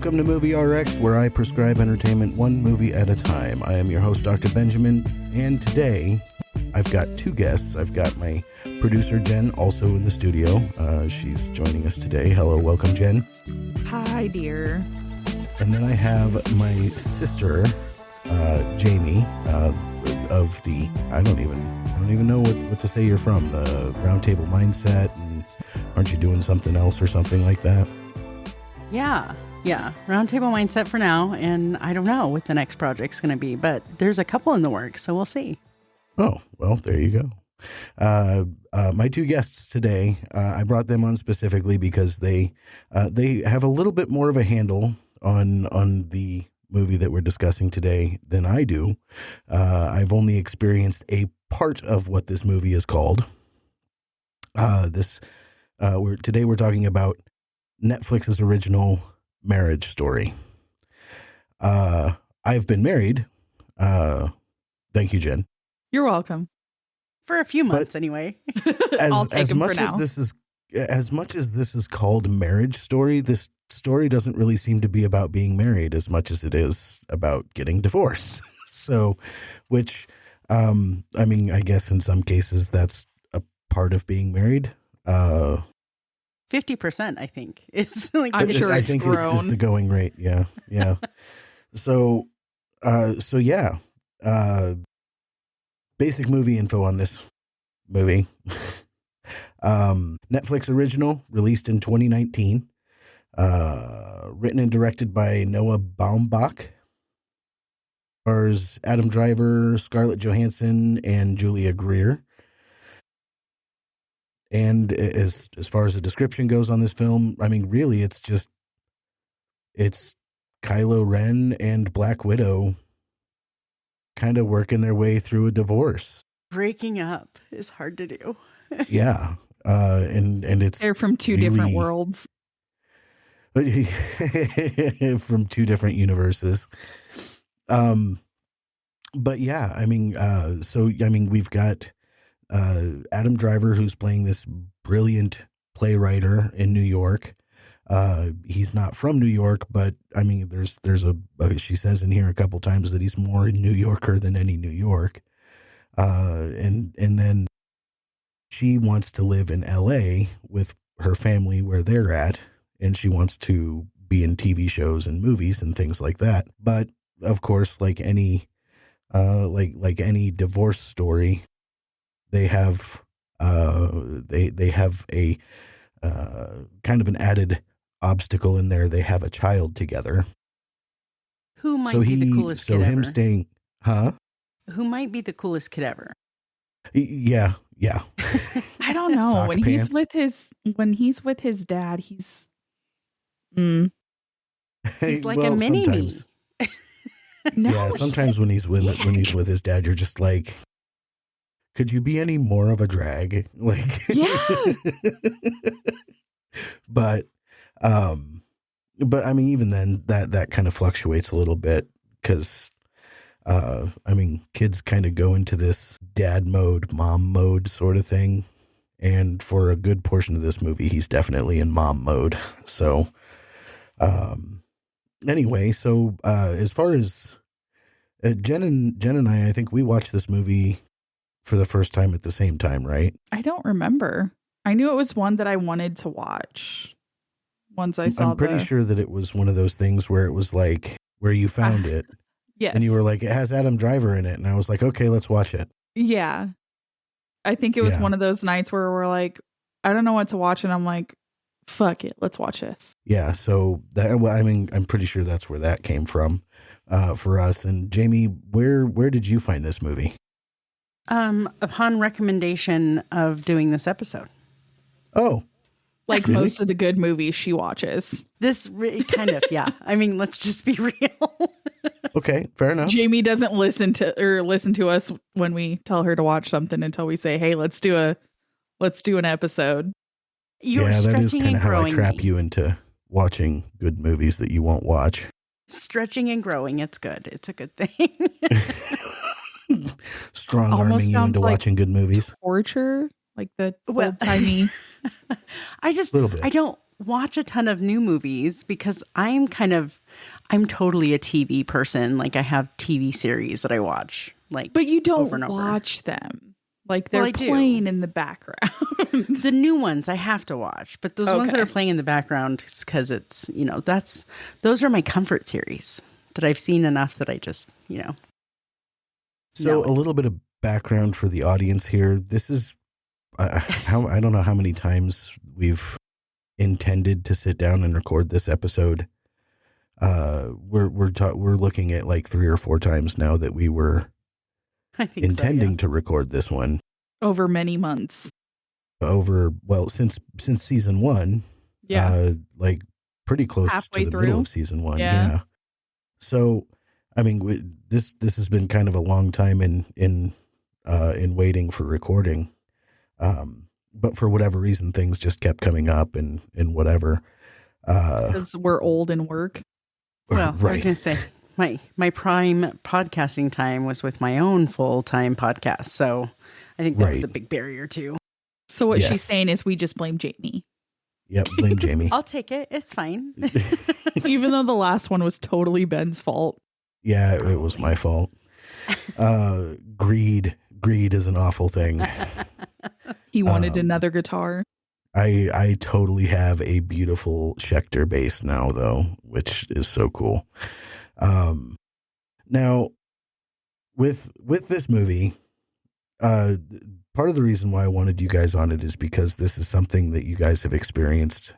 Welcome to Movie RX, where I prescribe entertainment one movie at a time. I am your host, Dr. Benjamin, and today I've got two guests. I've got my producer, Jen, also in the studio. She's joining us today. Hello, welcome, Jen. Hi, dear. And then I have my sister, Jamie, of the, I don't even know what to say you're from, the Roundtable Mindset, and aren't you doing something else or something like that? Yeah, Roundtable Mindset for now, and I don't know what the next project's going to be, but there's a couple in the works, so we'll see. Oh, well, there you go. My two guests today, I brought them on specifically because they have a little bit more of a handle on the movie that we're discussing today than I do. I've only experienced a part of what this movie is called. Today we're talking about Netflix's original Marriage Story. I've been married. Thank you, Jen. You're welcome. For a few months, anyway. I'll take them for now. As much as this is called Marriage Story, this story doesn't really seem to be about being married as much as it is about getting divorced. So, which, I mean, I guess in some cases that's a part of being married. 50%, I think, is like. I'm sure I it's think grown. is the going rate. Yeah. So yeah. Basic movie info on this movie. Netflix original, released in 2019. Written and directed by Noah Baumbach. Stars Adam Driver, Scarlett Johansson, and Julia Greer. And as far as the description goes on this film, I mean, really, it's Kylo Ren and Black Widow kind of working their way through a divorce. Breaking up is hard to do. Yeah. And it's... They're from two different worlds. From two different universes. But yeah, I mean, we've got Adam Driver, who's playing this brilliant playwright in New York. He's not from New York, but I mean, there's she says in here a couple times that he's more a New Yorker than any New York. And then she wants to live in LA with her family where they're at, and she wants to be in TV shows and movies and things like that. But of course, like any divorce story, they have a kind of an added obstacle in there. They have a child together. Who might be the coolest kid ever? So him staying, huh? Who might be the coolest kid ever? Yeah. I don't know. Sock when pants. he's with his dad, he's He's like a mini me. No, yeah, sometimes when he's with his dad, you're just like, could you be any more of a drag? Like, yeah. But I mean, even then, that kind of fluctuates a little bit because, I mean, kids kind of go into this dad mode, mom mode sort of thing. And for a good portion of this movie, he's definitely in mom mode. So, anyway, so as far as Jen and I think we watched this movie for the first time at the same time, right? I don't remember. I knew it was one that I wanted to watch once I saw. I'm pretty sure that it was one of those things where it was like where you found it. Yes. And you were like, it has Adam Driver in it. And I was like, okay, let's watch it. Yeah. I think it was one of those nights where we're like, I don't know what to watch. And I'm like, fuck it. Let's watch this. Yeah. So I'm pretty sure that's where that came from for us. And Jamie, where did you find this movie? Upon recommendation of doing this episode. Oh. Like really? Most of the good movies she watches. This kind of, yeah. I mean, let's just be real. Okay, fair enough. Jamie doesn't listen to us when we tell her to watch something until we say, "Hey, let's do an episode." You're that is kind of how I trap you into watching good movies that you won't watch. Stretching and growing, it's good. It's a good thing. Strong arming you into like watching good movies. Torture, like the old timey. I watch a ton of new movies because I'm totally a TV person. Like I have TV series that I watch. Like, but you don't over and over. watch them. Like they're playing in the background. The new ones I have to watch, but those ones that are playing in the background, it's because it's, those are my comfort series that I've seen enough that I just, So a little bit of background for the audience here. This is I don't know how many times we've intended to sit down and record this episode. We're looking at like 3 or 4 times now that we were intending to record this one over many months. Since season 1. Yeah. Like pretty close halfway to the through. middle of season 1. Yeah. So, I mean, this has been kind of a long time in waiting for recording. But for whatever reason, things just kept coming up and whatever. Because we're old and work. Well, right. I was going to say, my prime podcasting time was with my own full-time podcast. So I think that was a big barrier too. So what she's saying is we just blame Jamie. Yep, blame Jamie. I'll take it. It's fine. Even though the last one was totally Ben's fault. Yeah, it was my fault. Greed is an awful thing. He wanted another guitar. I totally have a beautiful Schecter bass now, though, which is so cool. Now, with this movie, part of the reason why I wanted you guys on it is because this is something that you guys have experienced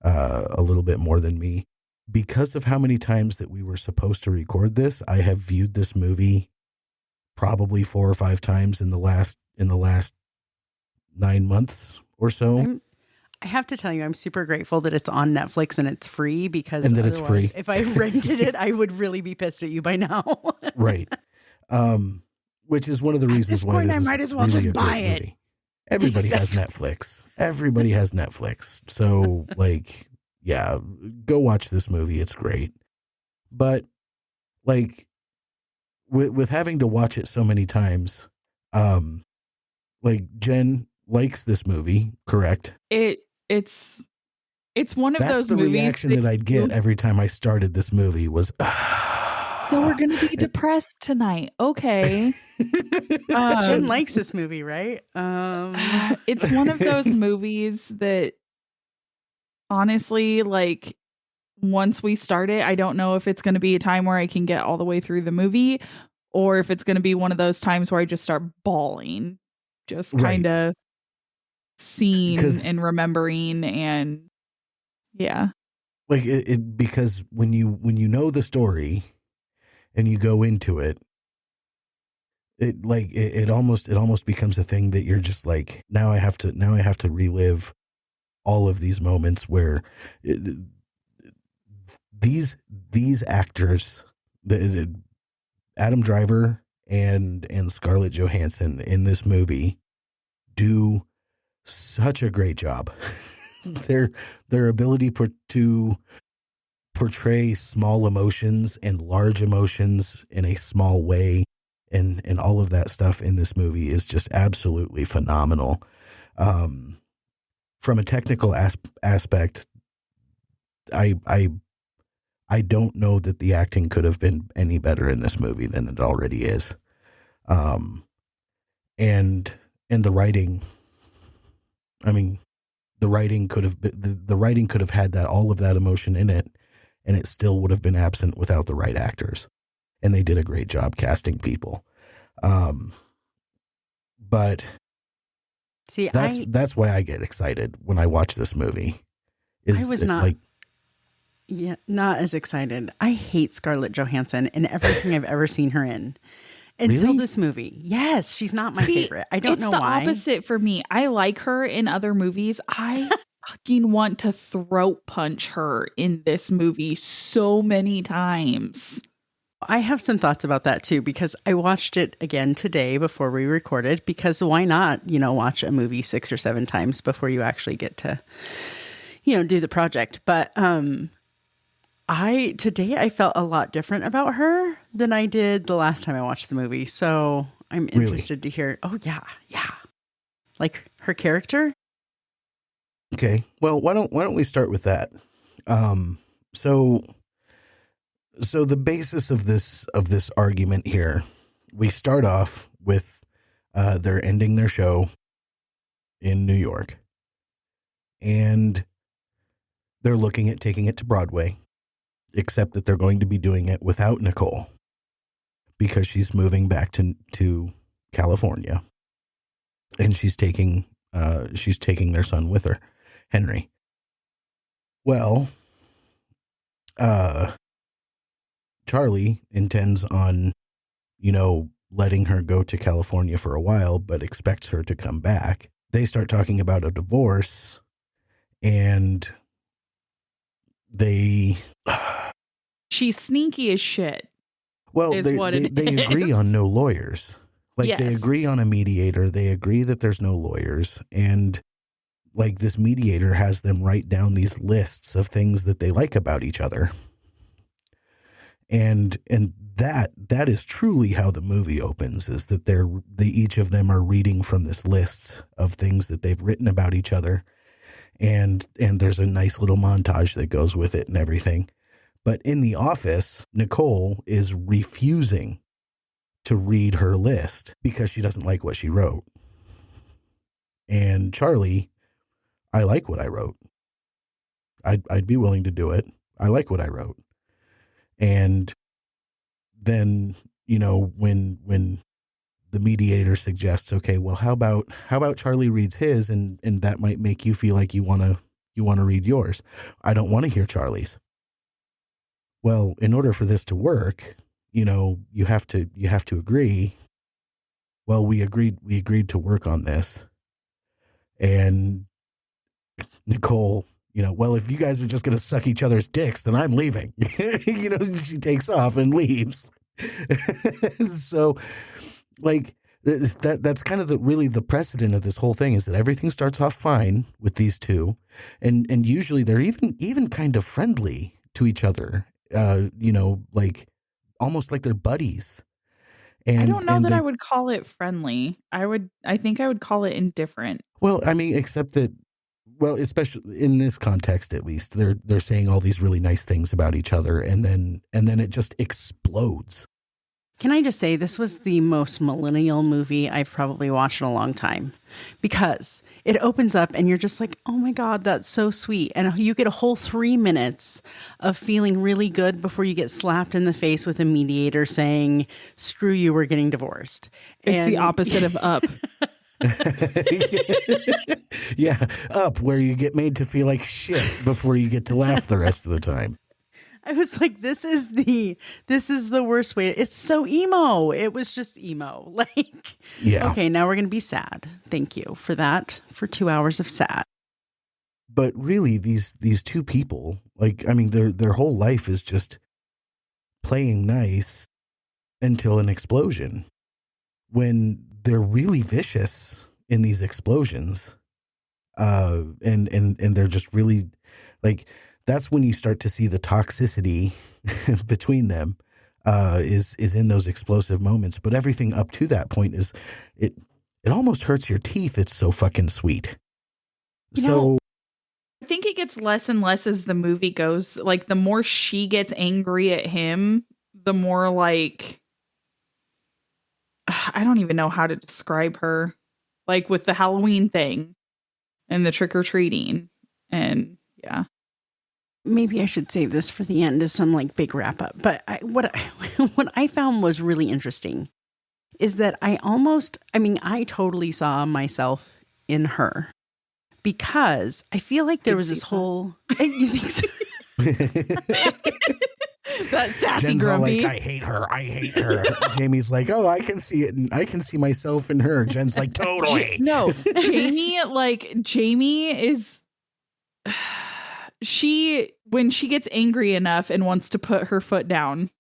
a little bit more than me. Because of how many times that we were supposed to record this, I have viewed this movie probably 4 or 5 times in the last 9 months or so. I have to tell you, I'm super grateful that it's on Netflix and it's free because and that it's free. If I rented it, I would really be pissed at you by now. Right. Which is one of the reasons why this I might as well really just buy it. Movie. Everybody has Netflix. Everybody has Netflix. So like, yeah, go watch this movie. It's great. But like with having to watch it so many times, like Jen likes this movie, correct? It's one of That's those the movies reaction that I'd get every time I started this movie was, so we're going to be depressed tonight. Okay. Jen likes this movie, right? It's one of those movies that honestly, like once we start it, I don't know if it's going to be a time where I can get all the way through the movie or if it's going to be one of those times where I just start bawling, just kind of seeing and remembering. And yeah, like it because when you know the story and you go into it, it almost becomes a thing that you're just like, now I have to relive all of these moments where these actors, Adam Driver and Scarlett Johansson in this movie do such a great job. Their ability to portray small emotions and large emotions in a small way and all of that stuff in this movie is just absolutely phenomenal. From a technical aspect, I don't know that the acting could have been any better in this movie than it already is. And the writing, I mean, the writing could have had all of that emotion in it, and it still would have been absent without the right actors. And they did a great job casting people. But see, that's why I get excited when I watch this movie. Not as excited. I hate Scarlett Johansson in everything I've ever seen her in. Until this movie. Yes, she's not my favorite. I don't know why. It's the opposite for me. I like her in other movies. I fucking want to throat punch her in this movie so many times. I have some thoughts about that too, because I watched it again today before we recorded, because why not, watch a movie 6 or 7 times before you actually get to, do the project. But, today I felt a lot different about her than I did the last time I watched the movie. So I'm interested to hear. Oh yeah. Yeah. Like her character. Okay. Well, why don't we start with that? So the basis of this argument here, we start off with they're ending their show in New York, and they're looking at taking it to Broadway, except that they're going to be doing it without Nicole because she's moving back to California, and she's taking their son with her, Henry. Well, Charlie intends on, letting her go to California for a while, but expects her to come back. They start talking about a divorce, and she's sneaky as shit. Well, they agree on no lawyers. Like, yes. They agree on a mediator. They agree that there's no lawyers. And like, this mediator has them write down these lists of things that they like about each other. And that is truly how the movie opens, is that each of them are reading from this list of things that they've written about each other. And there's a nice little montage that goes with it and everything. But in the office, Nicole is refusing to read her list because she doesn't like what she wrote. And Charlie, I like what I wrote. I'd be willing to do it. I like what I wrote. And then, when the mediator suggests, okay, well, how about Charlie reads his, and that might make you feel like you want to read yours. I don't want to hear Charlie's. Well, in order for this to work, you have to agree. Well, we agreed to work on this. And Nicole, well, if you guys are just going to suck each other's dicks, then I'm leaving. She takes off and leaves. So, like, that's kind of really the precedent of this whole thing, is that everything starts off fine with these two, and usually they're even kind of friendly to each other. Like almost like they're buddies. And I don't know that I would call it friendly. I think I would call it indifferent. Well, I mean, except that, well, especially in this context, at least, they're saying all these really nice things about each other, and then it just explodes. Can I just say, this was the most millennial movie I've probably watched in a long time, because it opens up and you're just like, oh my God, that's so sweet. And you get a whole 3 minutes of feeling really good before you get slapped in the face with a mediator saying, screw you, we're getting divorced. It's the opposite of Up. Yeah, Up, where you get made to feel like shit before you get to laugh the rest of the time. I was like, this is the worst way. It's so emo. It was just emo. Like, yeah. Okay, now we're going to be sad. Thank you for that, for 2 hours of sad. But really, these two people, like, I mean, their whole life is just playing nice until an explosion, when they're really vicious in these explosions. And they're just really, like, that's when you start to see the toxicity between them, is in those explosive moments. But everything up to that point is, it almost hurts your teeth. It's so fucking sweet. I think it gets less and less as the movie goes. Like, the more she gets angry at him, the more, like, I don't even know how to describe her. Like, with the Halloween thing and the trick-or-treating, and yeah. Maybe I should save this for the end as some like big wrap up. But what I found was really interesting is that I totally saw myself in her, because I feel like there was this whole. You think so? That sassy Jen's grumpy. All like, I hate her. Jamie's like, oh, I can see it, and I can see myself in her. Jen's like, totally. No, Jamie is. When she gets angry enough and wants to put her foot down,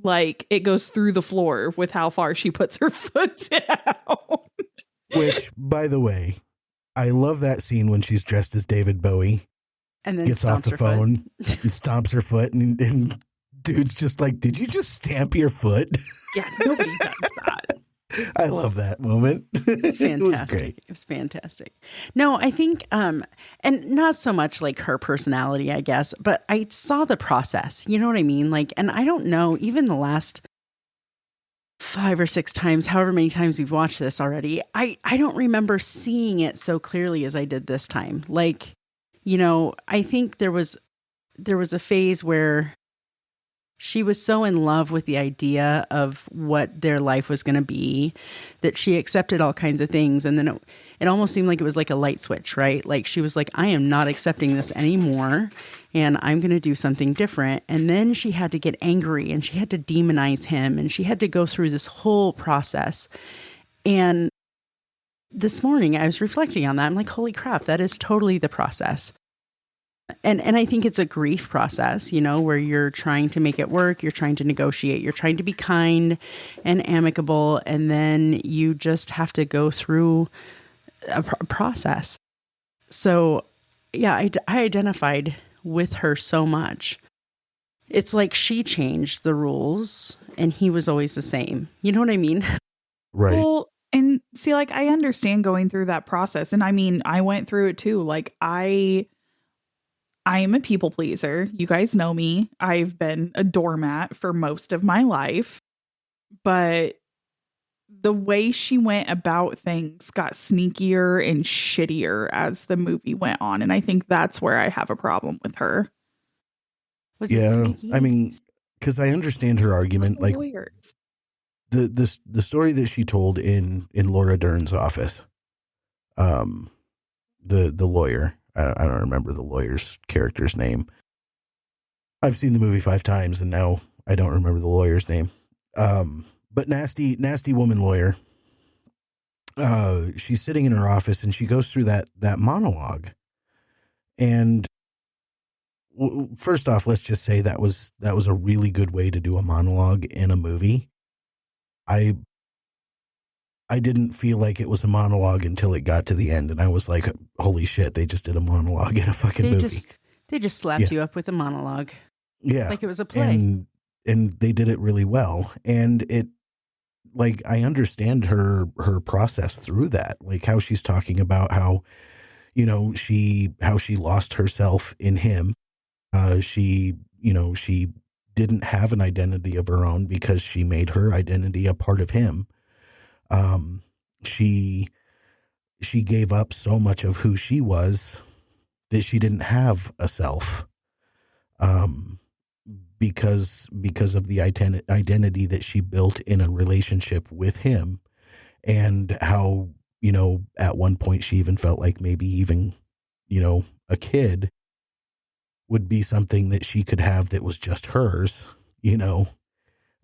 like, it goes through the floor with how far she puts her foot down. Which, by the way, I love that scene when she's dressed as David Bowie and then gets off the phone and stomps her foot, and dude's just like, did you just stamp your foot? Yeah, nobody does that. I love that moment. It's fantastic. It was great. It was fantastic. No, I think, and not so much like her personality, I guess, but I saw the process. You know what I mean? Like, and I don't know, even the last 5 or 6 times, however many times we've watched this already, I don't remember seeing it so clearly as I did this time. Like, you know, I think there was a phase where she was so in love with the idea of what their life was going to be that she accepted all kinds of things. And then it almost seemed like it was like a light switch, right? Like she was like, I am not accepting this anymore and I'm going to do something different. And then she had to get angry and she had to demonize him and she had to go through this whole process. And this morning I was reflecting on that. I'm like, holy crap, that is totally the process. And I think it's a grief process, you know, where you're trying to make it work, you're trying to negotiate, you're trying to be kind and amicable, and then you just have to go through a process. So, yeah, I identified with her so much. It's like she changed the rules and he was always the same. You know what I mean? Right. Well, and see, like, I understand going through that process. And I mean, I went through it too. Like, I am a people pleaser. You guys know me. I've been a doormat for most of my life. But the way she went about things got sneakier and shittier as the movie went on. And I think that's where I have a problem with her. Was it sneaky? I mean, because I understand her argument. Like lawyers. the story that she told in Laura Dern's office, the lawyer, I don't remember the lawyer's character's name. I've seen the movie 5 times and now I don't remember the lawyer's name. But nasty woman lawyer. She's sitting in her office and she goes through that monologue. And first off, let's just say that was a really good way to do a monologue in a movie. I didn't feel like it was a monologue until it got to the end, and I was like, "Holy shit! They just did a monologue in a fucking movie." They just slapped you up with a monologue, like it was a play, and they did it really well. And it, like, I understand her process through that, like how she's talking about how, you know, how she lost herself in him. She didn't have an identity of her own because she made her identity a part of him. She gave up so much of who she was that she didn't have a self, because of the identity that she built in a relationship with him, and how, you know, at one point she even felt like maybe even, you know, a kid would be something that she could have that was just hers, you know,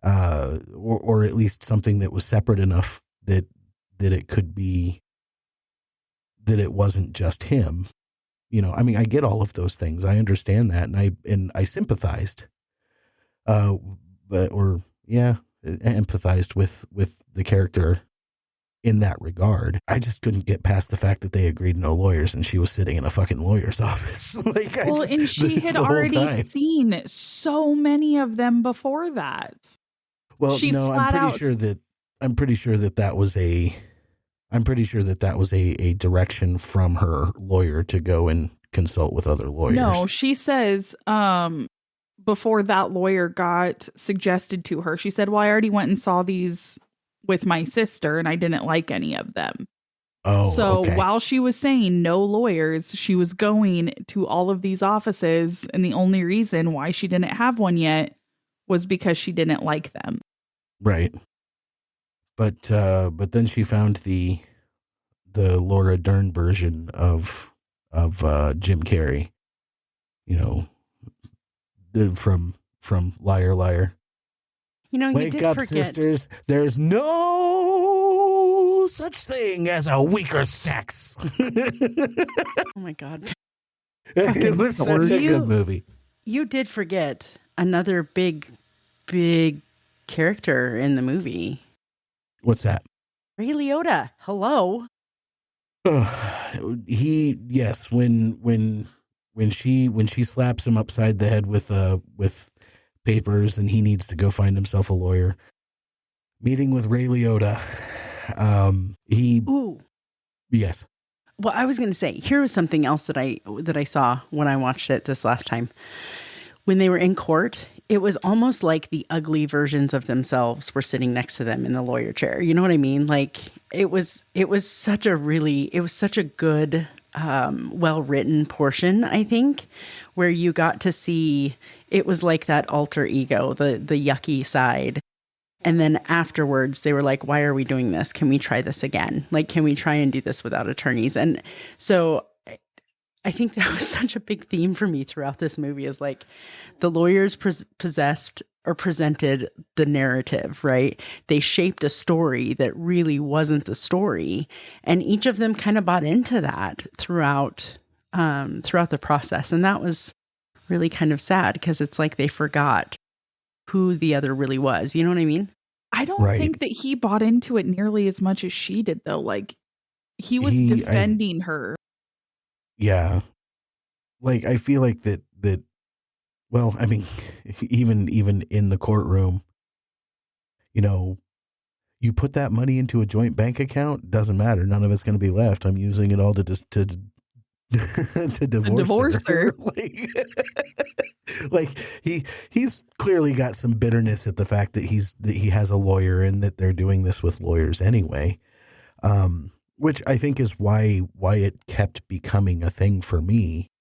or at least something that was separate enough that it could be, that it wasn't just him. You know, I mean, I get all of those things. I understand that. And I sympathized, empathized with the character in that regard. I just couldn't get past the fact that they agreed no lawyers and she was sitting in a fucking lawyer's office. Like, and she had already seen so many of them before that. Well, no, I'm pretty sure that was a direction from her lawyer to go and consult with other lawyers. No, she says, before that lawyer got suggested to her, she said, well, I already went and saw these with my sister and I didn't like any of them. Oh, so okay. While she was saying no lawyers, she was going to all of these offices. And the only reason why she didn't have one yet was because she didn't like them. Right. But then she found the Laura Dern version of Jim Carrey, you know, from Liar Liar. You know, Wake up, sisters. There's no such thing as a weaker sex. Oh my God. It was such a good movie. You did forget another big character in the movie. What's that? Ray Liotta. Hello. When she slaps him upside the head with papers and he needs to go find himself a lawyer. Meeting with Ray Liotta. Ooh. Yes. Well, I was going to say, here was something else that I saw when I watched it this last time. When they were in court, it was almost like the ugly versions of themselves were sitting next to them in the lawyer chair. You know what I mean? Like it was such a good, well-written portion, I think, where you got to see, it was like that alter ego, the yucky side. And then afterwards, they were like, why are we doing this? Can we try this again? Like, can we try and do this without attorneys? And so I think that was such a big theme for me throughout this movie, is like the lawyers possessed or presented the narrative, right? They shaped a story that really wasn't the story. And each of them kind of bought into that throughout the process. And that was really kind of sad, because it's like they forgot who the other really was. You know what I mean? I don't think that he bought into it nearly as much as she did, though. Like, he was defending her. Yeah. Like, I feel like that, well, I mean, even in the courtroom, you know, you put that money into a joint bank account, doesn't matter. None of it's going to be left. I'm using it all to divorce her. Like he's clearly got some bitterness at the fact that he has a lawyer, and that they're doing this with lawyers anyway. Which I think is why it kept becoming a thing for me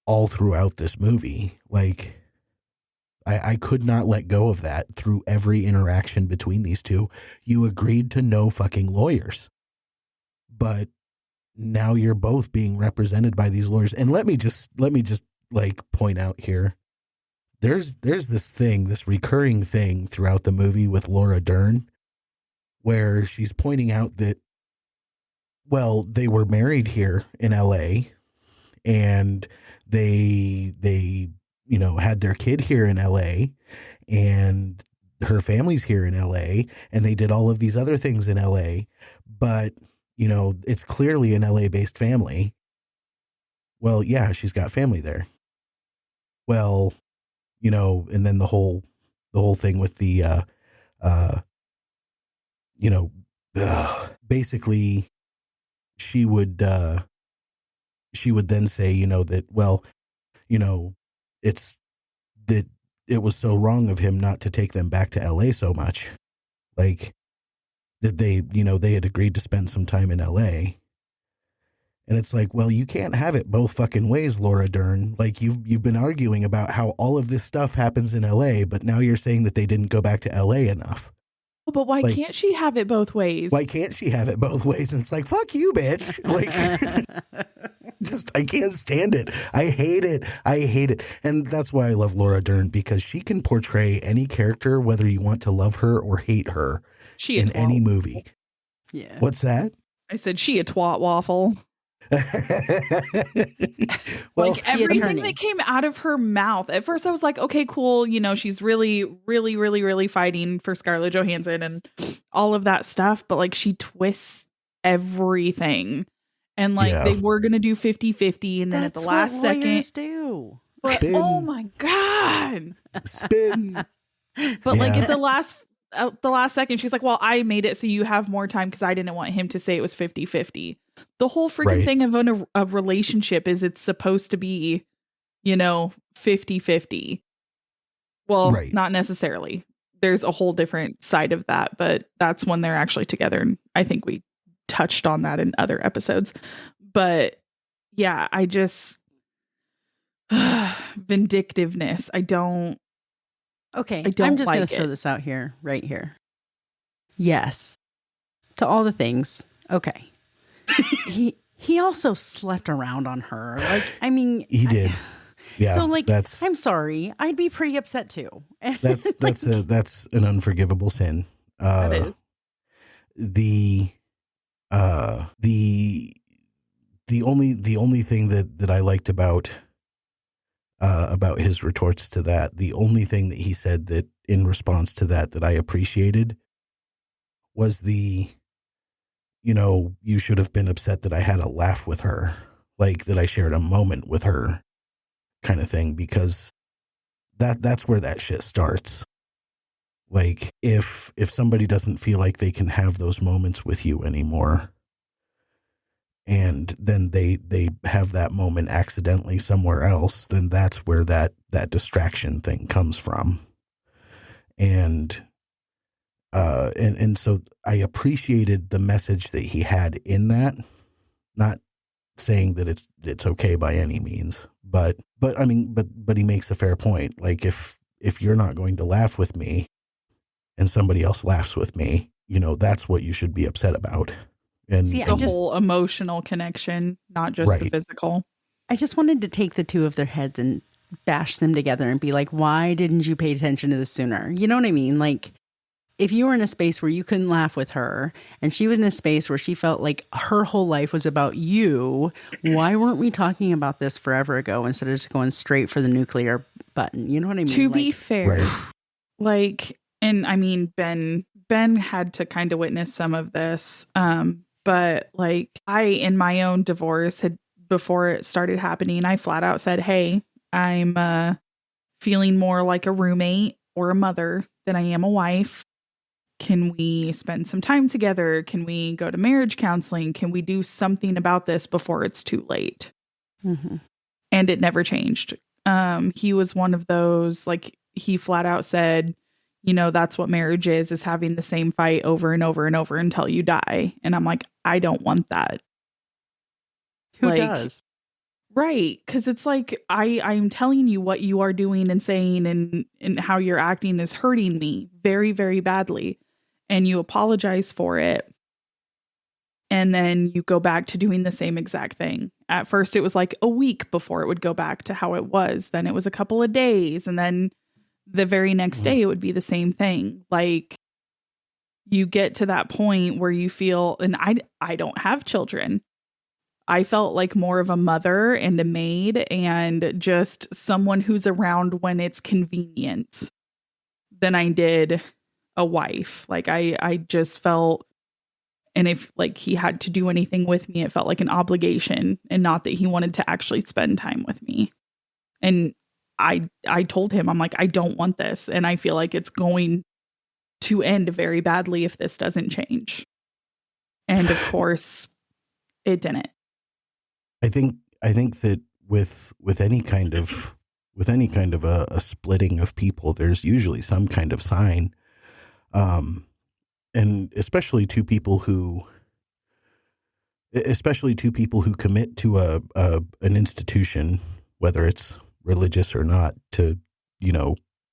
all throughout this movie. Like I could not let go of that through every interaction between these two. You agreed to no fucking lawyers, but now you're both being represented by these lawyers. And let me just like point out here, there's this recurring thing throughout the movie with Laura Dern, where she's pointing out that, well, they were married here in LA, and they you know, had their kid here in LA, and her family's here in LA, and they did all of these other things in LA, but you know, it's clearly an LA based family. Well, yeah, she's got family there. Well, you know, and then the whole thing with the you know, basically she would then say, you know, that, well, you know, it's that it was so wrong of him not to take them back to LA so much. Like that they, you know, they had agreed to spend some time in LA. And it's like, well, you can't have it both fucking ways, Laura Dern. Like you've been arguing about how all of this stuff happens in LA, but now you're saying that they didn't go back to LA enough. But why can't she have it both ways? Why can't she have it both ways? And it's like, fuck you, bitch. Like, just, I can't stand it. I hate it. And that's why I love Laura Dern, because she can portray any character, whether you want to love her or hate her, in any movie. Yeah. What's that? I said she a twat waffle. Well, like everything that came out of her mouth. At first I was like, okay, cool. You know, she's really, really, really, really fighting for Scarlett Johansson and all of that stuff. But like, she twists everything. And like, they were going to do 50-50. And then at the last second. Do. But, oh my God. Spin. But like at the last second, she's like, well, I made it so you have more time because I didn't want him to say it was 50-50. The whole freaking thing of a relationship is it's supposed to be, you know, 50-50. Well, not necessarily. There's a whole different side of that, but that's when they're actually together. And I think we touched on that in other episodes. But yeah, I just vindictiveness. Okay, I don't I'm just like going to throw this out here, right here. Yes, to all the things. Okay. he also slept around on her. Like, I mean, he did. Yeah. So like, I'm sorry, I'd be pretty upset too. That's an unforgivable sin. That is. The only thing that I liked about his retorts to that, the only thing that he said that in response to that I appreciated was you know, you should have been upset that I had a laugh with her, like that I shared a moment with her kind of thing, because that's where that shit starts. Like if somebody doesn't feel like they can have those moments with you anymore, and then they have that moment accidentally somewhere else, then that's where that distraction thing comes from. And so I appreciated the message that he had in that, not saying that it's okay by any means, but I mean, but he makes a fair point. Like if you're not going to laugh with me and somebody else laughs with me, that's what you should be upset about. And See, the whole emotional connection, not just the physical. I just wanted to take the two of their heads and bash them together and be like, why didn't you pay attention to this sooner? You know what I mean? Like, if you were in a space where you couldn't laugh with her and she was in a space where she felt like her whole life was about you, why weren't we talking about this forever ago instead of just going straight for the nuclear button? You know what I mean? To be fair, like, and I mean, Ben had to kind of witness some of this. But like in my own divorce before it started happening, I flat out said, hey, I'm feeling more like a roommate or a mother than I am a wife. Can we spend some time together? Can we go to marriage counseling? Can we do something about this before it's too late? Mm-hmm. And it never changed. He was one of those, like, he flat out said, that's what marriage is having the same fight over and over and over until you die. And I'm like, I don't want that. Who does? Right. Because it's like, I'm telling you what you are doing and saying and how you're acting is hurting me very, very badly. And you apologize for it. And then you go back to doing the same exact thing. At first, it was like a week before it would go back to how it was. Then it was a couple of days. And then the very next day, it would be the same thing. Like, you get to that point where you feel, and I don't have children. I felt like more of a mother and a maid and just someone who's around when it's convenient than I did a wife. Like I just felt, and if like he had to do anything with me, it felt like an obligation and not that he wanted to actually spend time with me. And I told him, I'm like, I don't want this. And I feel like it's going to end very badly if this doesn't change. And of course it didn't. I think that with any kind of a splitting of people, there's usually some kind of sign. And especially two people who commit to an institution, whether it's religious or not, to,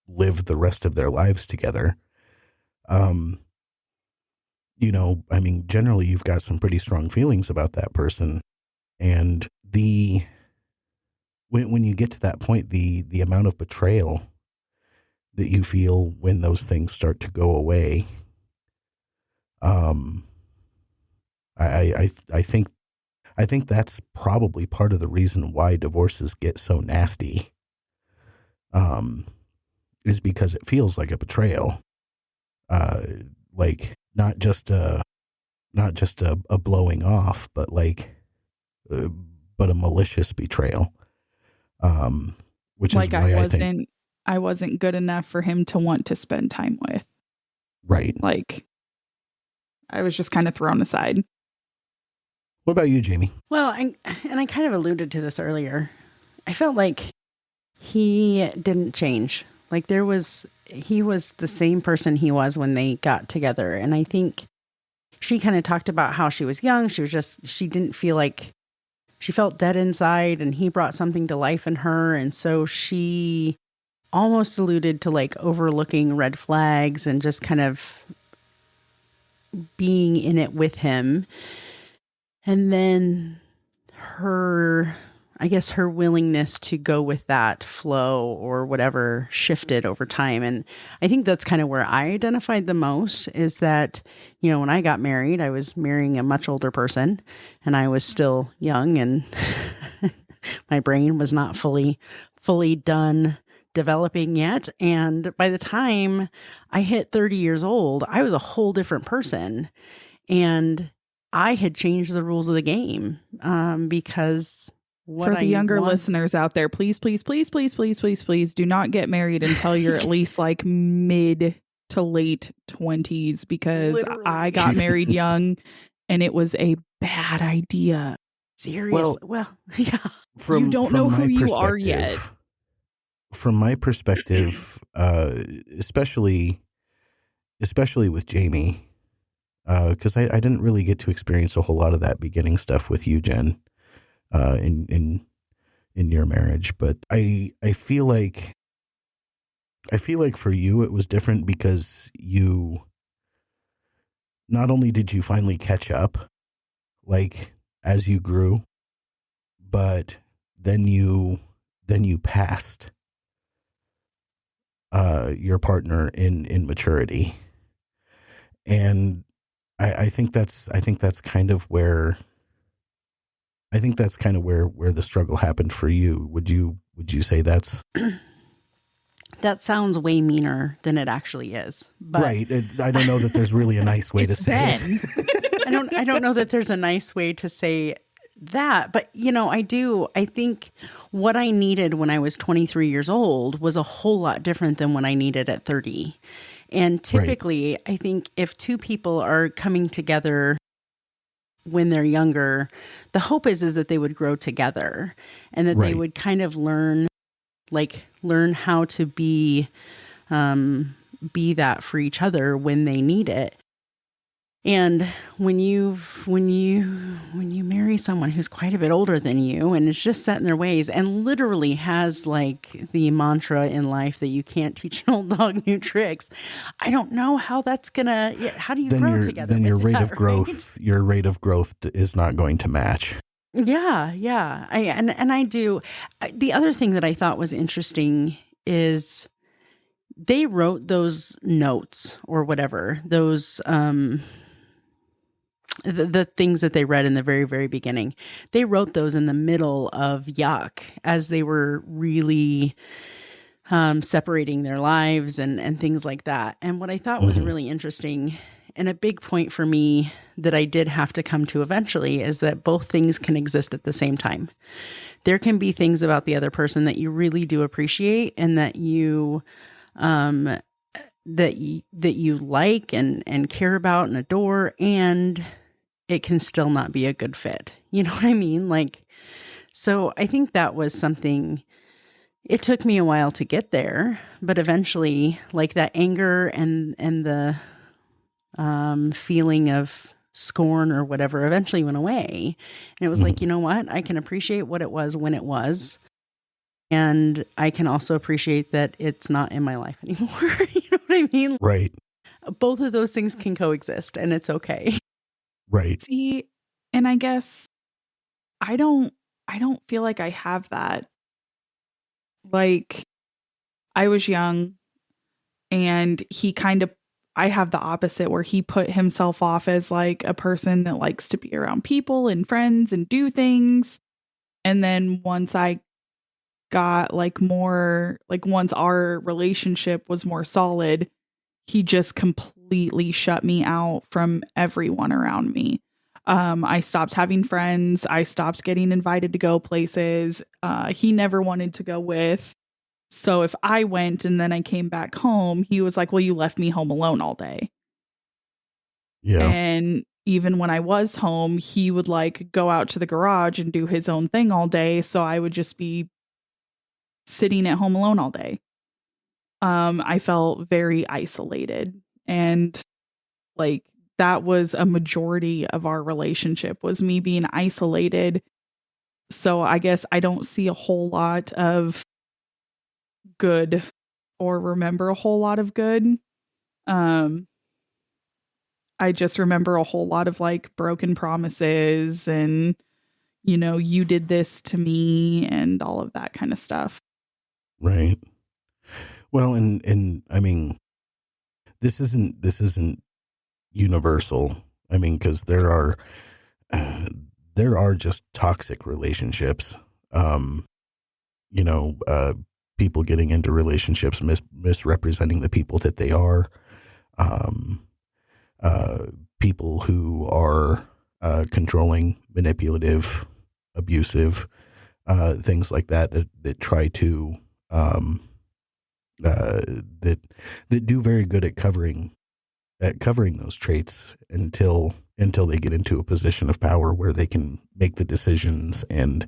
live the rest of their lives together. I mean, generally you've got some pretty strong feelings about that person. And when you get to that point, the amount of betrayal that you feel when those things start to go away, I think that's probably part of the reason why divorces get so nasty. Is because it feels like a betrayal, like not just a blowing off, but like. But a malicious betrayal, which like is why I wasn't good enough for him to want to spend time with. Right. Like I was just kind of thrown aside. What about you, Jamie? Well, I kind of alluded to this earlier. I felt like he didn't change. Like he was the same person he was when they got together. And I think she kind of talked about how she was young. She didn't feel like, she felt dead inside, and he brought something to life in her. And so she almost alluded to like overlooking red flags and just kind of being in it with him. And then her willingness to go with that flow or whatever shifted over time. And I think that's kind of where I identified the most, is that, when I got married, I was marrying a much older person and I was still young and my brain was not fully done developing yet. And by the time I hit 30 years old, I was a whole different person. And I had changed the rules of the game because for the younger listeners out there, please do not get married until you're at least like mid to late 20s because Literally. I got married young and it was a bad idea. Serious. Well, yeah. You don't know who you are yet. From my perspective, especially with Jamie, because I didn't really get to experience a whole lot of that beginning stuff with you, Jen, in your marriage. But I feel like for you it was different because you not only did you finally catch up, like as you grew, but then you passed your partner in maturity. And I think that's kind of where the struggle happened for you. Would you say that's That sounds way meaner than it actually is. But right? I don't know that there's really a nice way to say it. I don't know that there's a nice way to say that, but I think what I needed when I was 23 years old was a whole lot different than what I needed at 30. And typically, I think if two people are coming together when they're younger, the hope is that they would grow together and that they would kind of learn how to be that for each other when they need it. And when you marry someone who's quite a bit older than you and is just set in their ways and literally has like the mantra in life that you can't teach an old dog new tricks, I don't know how that's gonna. How do you grow together? Then your with rate that, of growth, your rate of growth is not going to match. Yeah. I do. The other thing that I thought was interesting is they wrote those notes or whatever, those the things that they read in the very, very beginning. They wrote those in the middle of Yuck as they were really separating their lives and things like that. And what I thought was really interesting and a big point for me that I did have to come to eventually is that both things can exist at the same time. There can be things about the other person that you really do appreciate and that you that you like and care about and adore, and it can still not be a good fit. You know what I mean? Like, so I think that was something. It took me a while to get there, but eventually, like that anger and the feeling of scorn or whatever eventually went away. And it was like, you know what? I can appreciate what it was when it was. And I can also appreciate that it's not in my life anymore. You know what I mean? Right. Both of those things can coexist and it's okay. Right. See, and I guess I don't feel like I have that. Like, I was young and I have the opposite where he put himself off as like a person that likes to be around people and friends and do things. And then once I got once our relationship was more solid, he just completely shut me out from everyone around me. I stopped having friends. I stopped getting invited to go places. He never wanted to go with. So if I went and then I came back home, he was like, well, you left me home alone all day. Yeah. And even when I was home, he would like go out to the garage and do his own thing all day. So I would just be sitting at home alone all day. I felt very isolated, and like that was a majority of our relationship was me being isolated. So I guess I don't see a whole lot of good or remember a whole lot of good. I just remember a whole lot of like broken promises and, you did this to me and all of that kind of stuff. Right. Well, and I mean, this isn't universal. I mean, because there are just toxic relationships. People getting into relationships, misrepresenting the people that they are. People who are controlling, manipulative, abusive, things like that try to that do very good at covering those traits until they get into a position of power where they can make the decisions and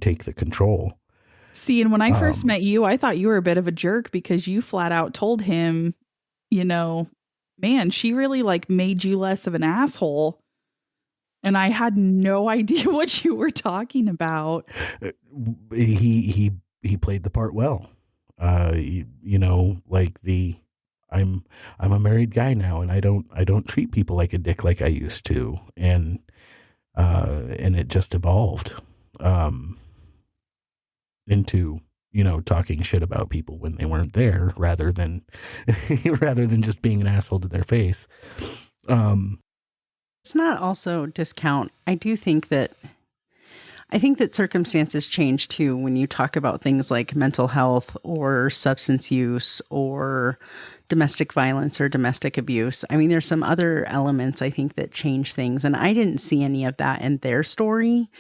take the control. See, and when I first met you, I thought you were a bit of a jerk because you flat out told him, man, she really like made you less of an asshole. And I had no idea what you were talking about. He played the part well. Like I'm a married guy now, and I don't treat people like a dick like I used to, and it just evolved into talking shit about people when they weren't there, rather than just being an asshole to their face. It's not also discount. I think that circumstances change too when you talk about things like mental health or substance use or domestic violence or domestic abuse. I mean, there's some other elements I think that change things, and I didn't see any of that in their story.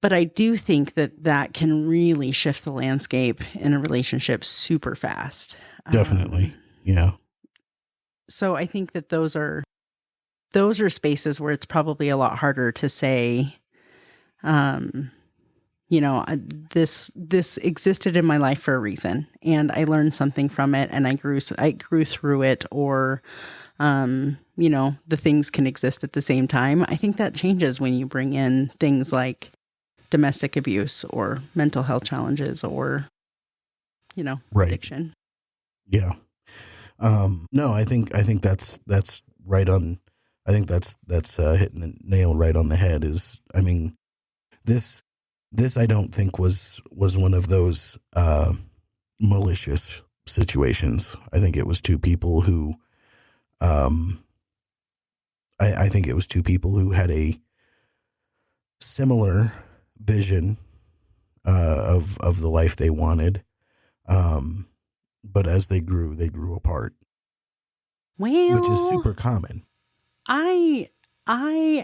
But I do think that can really shift the landscape in a relationship super fast. Definitely. Yeah. So I think that those are spaces where it's probably a lot harder to say, this existed in my life for a reason, and I learned something from it, and I grew through it, or, the things can exist at the same time. I think that changes when you bring in things like domestic abuse or mental health challenges or, right. addiction. Yeah. No, I think that's right on. I think that's hitting the nail right on the head. This I don't think was one of those malicious situations. I think it was two people who, I think it was two people who had a similar vision of the life they wanted, but as they grew apart. Well, which is super common.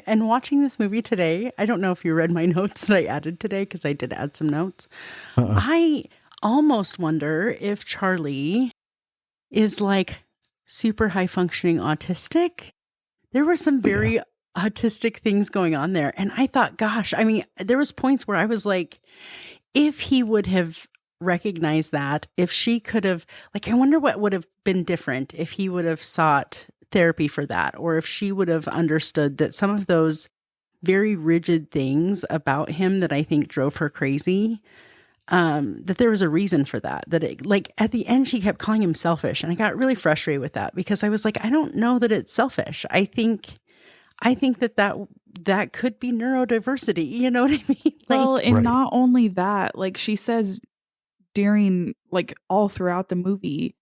And watching this movie today, I don't know if you read my notes that I added today, because I did add some notes. I almost wonder if Charlie is like super high functioning autistic. There were some very autistic things going on there. And I thought, gosh, I mean, there was points where I was like, if he would have recognized that, if she could have, like, I wonder what would have been different if he would have sought therapy for that, or if she would have understood that some of those very rigid things about him that I think drove her crazy, that there was a reason for that, like at the end, she kept calling him selfish. And I got really frustrated with that, because I was like, I don't know that it's selfish. I think that could be neurodiversity. You know what I mean? Well, and right. Not only that, like she says during, like, all throughout the movie,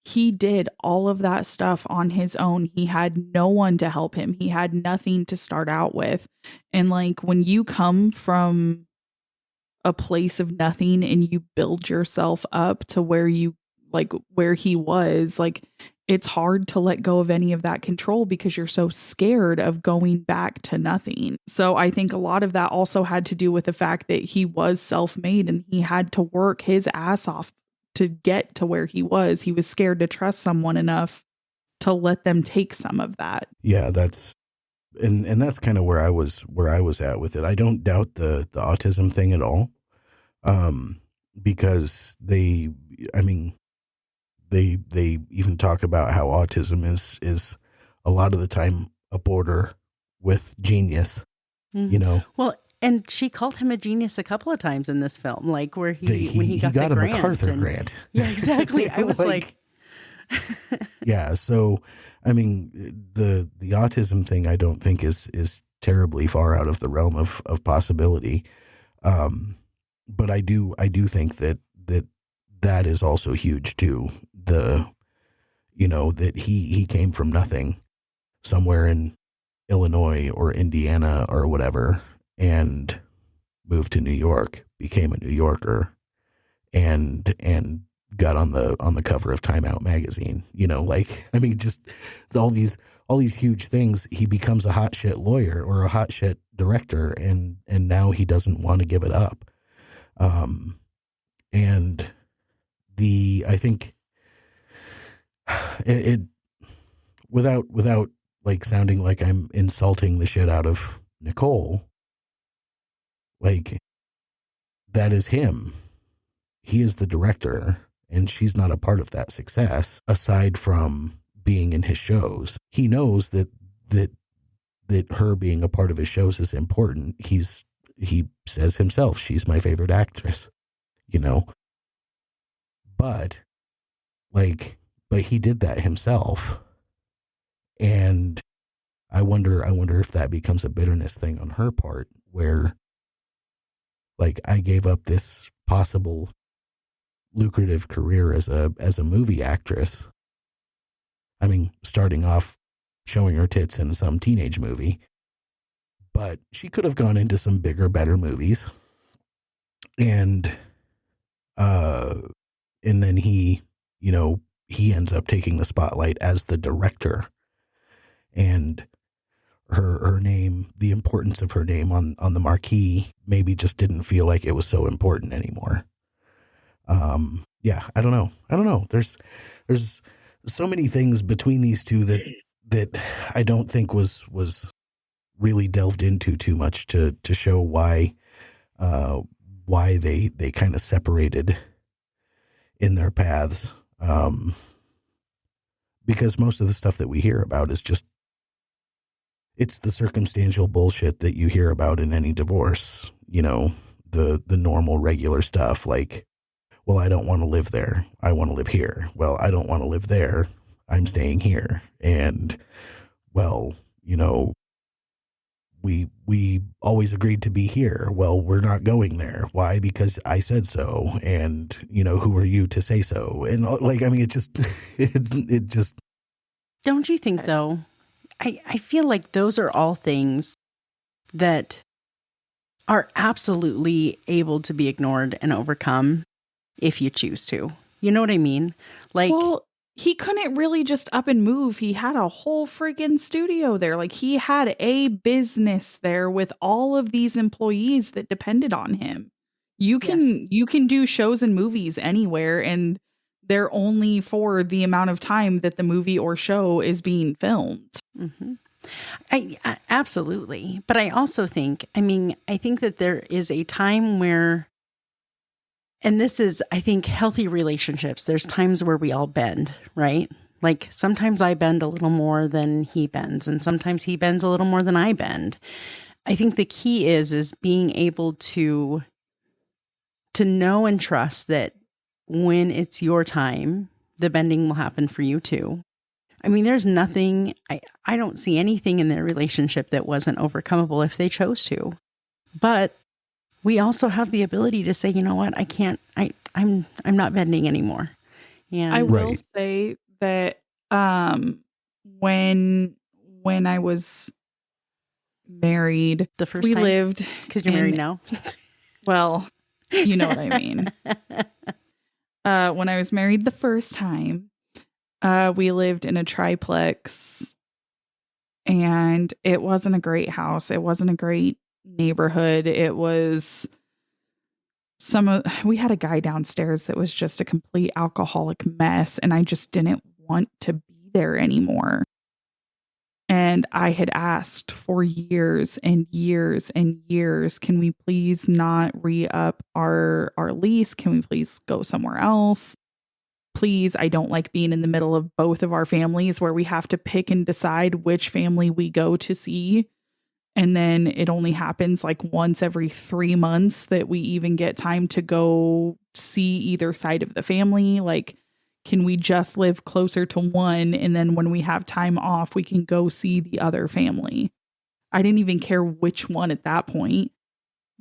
he did all of that stuff on his own. He had no one to help him. He had nothing to start out with. And like, when you come from a place of nothing and you build yourself up to where you, like, where he was, like, it's hard to let go of any of that control because you're so scared of going back to nothing. So I think a lot of that also had to do with the fact that he was self-made and he had to work his ass off to get to where he was. He was scared to trust someone enough to let them take some of that. Yeah, that's kind of where I was at with it. I don't doubt the autism thing at all. Because they even talk about how autism is a lot of the time a border with genius, Well, and she called him a genius a couple of times in this film, like where when he got the a grant. MacArthur grant. Yeah, exactly. I was like yeah. So, I mean, the autism thing, I don't think is terribly far out of the realm of possibility. But I do think that is also huge too. That he came from nothing somewhere in Illinois or Indiana or whatever, and moved to New York, became a New Yorker, and got on the cover of Time Out magazine. Just all these huge things. He becomes a hot shit lawyer or a hot shit director, and now he doesn't want to give it up. And I think it without like sounding like I'm insulting the shit out of Nicole, like that is him. He is the director, and she's not a part of that success aside from being in his shows. He knows that her being a part of his shows is important. He says himself, she's my favorite actress, you know. But he did that himself. And I wonder if that becomes a bitterness thing on her part, where like I gave up this possible lucrative career as a movie actress. I mean, starting off showing her tits in some teenage movie, but she could have gone into some bigger, better movies. And then he ends up taking the spotlight as the director, and her name, the importance of her name on the marquee maybe just didn't feel like it was so important anymore. Yeah, I don't know. There's so many things between these two that I don't think was really delved into too much to show why they kind of separated in their paths. Because most of the stuff that we hear about is just, it's the circumstantial bullshit that you hear about in any divorce, the normal regular stuff like, well, I don't want to live there. I want to live here. Well, I don't want to live there. I'm staying here. And, well, we always agreed to be here. Well, we're not going there. Why? Because I said so. And, who are you to say so? And it just. Don't you think, though? I feel like those are all things that are absolutely able to be ignored and overcome if you choose to. You know what I mean? Well, he couldn't really just up and move. He had a whole friggin' studio there. Like, he had a business there with all of these employees that depended on him. You can do shows and movies anywhere, and they're only for the amount of time that the movie or show is being filmed. Mm-hmm. I absolutely. But I also think, I think that there is a time where, and this is, I think, healthy relationships. There's times where we all bend, right? Like sometimes I bend a little more than he bends, and sometimes he bends a little more than I bend. I think the key is being able to know and trust that when it's your time, the bending will happen for you too. There's nothing, I don't see anything in their relationship that wasn't overcomable if they chose to. But we also have the ability to say, you know what, I can't, I'm not bending anymore. And I will say that when I was married, the first we time, lived, because you're married now. Well, you know what I mean. When I was married the first time, we lived in a triplex, and it wasn't a great house. It wasn't a great neighborhood. It was we had a guy downstairs that was just a complete alcoholic mess, and I just didn't want to be there anymore. And I had asked for years and years and years, can we please not re-up our lease? Can we please go somewhere else? Please, I don't like being in the middle of both of our families where we have to pick and decide which family we go to see. And then it only happens like once every 3 months that we even get time to go see either side of the family. Like, can we just live closer to one? And then when we have time off, we can go see the other family. I didn't even care which one at that point,